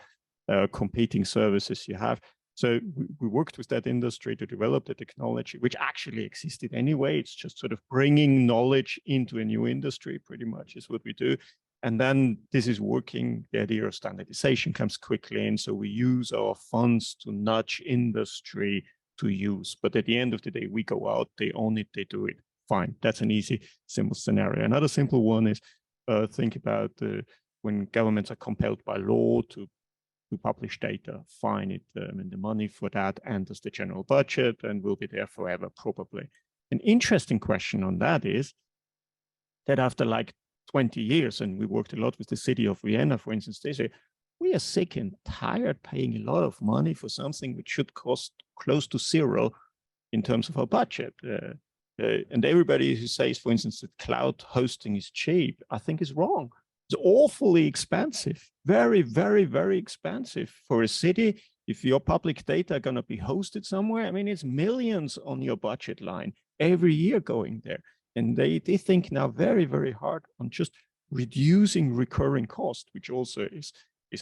competing services you have. So we worked with that industry to develop the technology, which actually existed anyway. It's just sort of bringing knowledge into a new industry, pretty much is what we do. And then this is working. The idea of standardization comes quickly in. So we use our funds to nudge industry to use. But at the end of the day, we go out, they own it, they do it. Fine. That's an easy, simple scenario. Another simple one is think about when governments are compelled by law to publish data. Fine. And the money for that enters the general budget and will be there forever, probably. An interesting question on that is that after like 20 years, and we worked a lot with the city of Vienna, for instance, they say, we are sick and tired paying a lot of money for something which should cost close to zero in terms of our budget. And everybody who says, for instance, that cloud hosting is cheap, I think is wrong. It's awfully expensive, very, very, very expensive for a city. If your public data are going to be hosted somewhere, I mean, it's millions on your budget line every year going there. And they think now very, very hard on just reducing recurring cost, which also is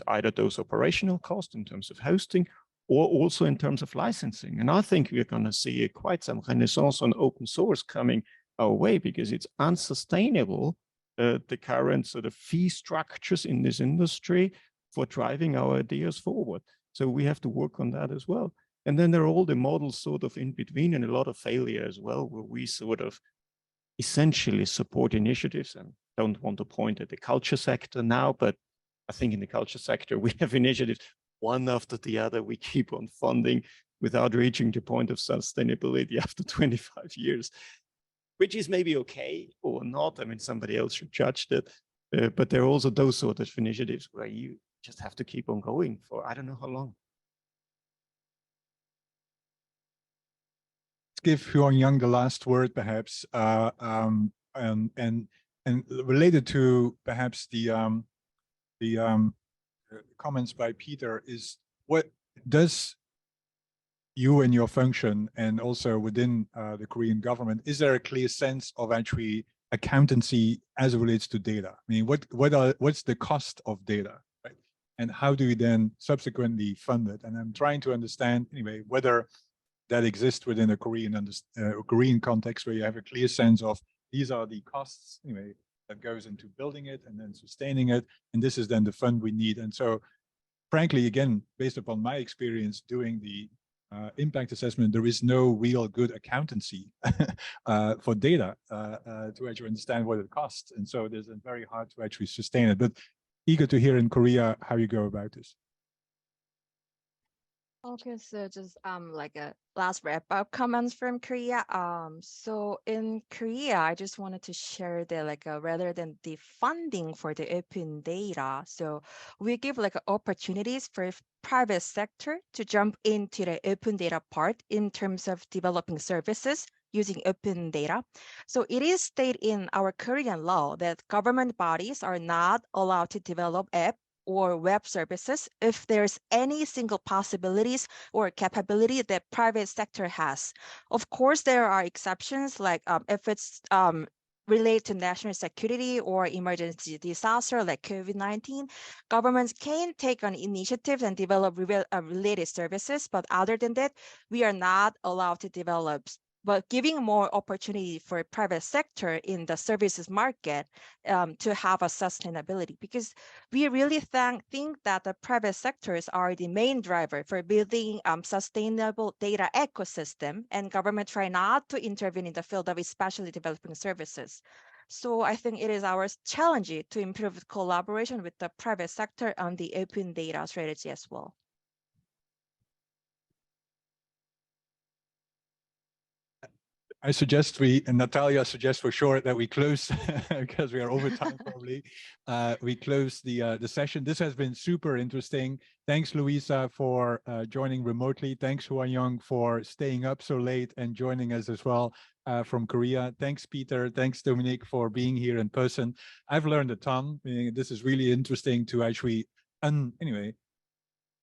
either those operational costs in terms of hosting or also in terms of licensing. And I think we're going to see quite some renaissance on open source coming our way, because it's unsustainable, the current sort of fee structures in this industry for driving our ideas forward. So we have to work on that as well. And then there are all the models sort of in between, and a lot of failure as well, where we sort of essentially support initiatives. And don't want to point at the culture sector now, but I think in the culture sector, we have initiatives one after the other. We keep on funding without reaching the point of sustainability after 25 years, which is maybe okay or not. I mean, somebody else should judge that. But there are also those sort of initiatives where you just have to keep on going for I don't know how long. Let's give Huang Yang the last word, perhaps, and related to perhaps the comments by Peter is, what does you and your function, and also within the Korean government, is there a clear sense of actually accountancy as it relates to data? I mean, what's the cost of data, right? And how do you then subsequently fund it? And I'm trying to understand anyway whether that exists within a Korean context, where you have a clear sense of these are the costs anyway that goes into building it and then sustaining it, and this is then the fund we need. And so, frankly, again, based upon my experience doing the impact assessment, there is no real good accountancy for data to actually understand what it costs, and so there's very hard to actually sustain it. But eager to hear in Korea how you go about this. Okay, so just like a last wrap-up comments from Korea. So in Korea, I just wanted to share that rather than the funding for the open data, so we give opportunities for private sector to jump into the open data part in terms of developing services using open data. So it is stated in our Korean law that government bodies are not allowed to develop app or web services if there's any single possibilities or capability that private sector has. Of course, there are exceptions, like if it's relate to national security or emergency disaster like COVID-19, governments can take on initiatives and develop related services. But other than that, we are not allowed to develop. But giving more opportunity for private sector in the services market to have a sustainability, because we really think that the private sectors are the main driver for building sustainable data ecosystem, and government try not to intervene in the field of especially developing services. So I think it is our challenge to improve collaboration with the private sector on the open data strategy as well. I suggest and Natalia suggests for sure that we close because we are over time probably. We close the session. This has been super interesting. Thanks, Louisa, for joining remotely. Thanks, Hua Young, for staying up so late and joining us as well from Korea. Thanks, Peter. Thanks, Dominique, for being here in person. I've learned a ton. This is really interesting to actually,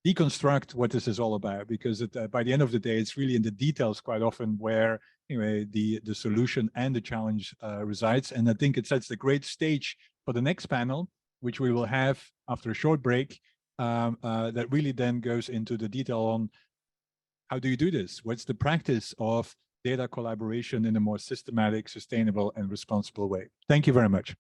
deconstruct what this is all about, because by the end of the day, it's really in the details quite often where the solution and the challenge resides. And I think it sets the great stage for the next panel, which we will have after a short break, that really then goes into the detail on how do you do this? What's the practice of data collaboration in a more systematic, sustainable, and responsible way? Thank you very much.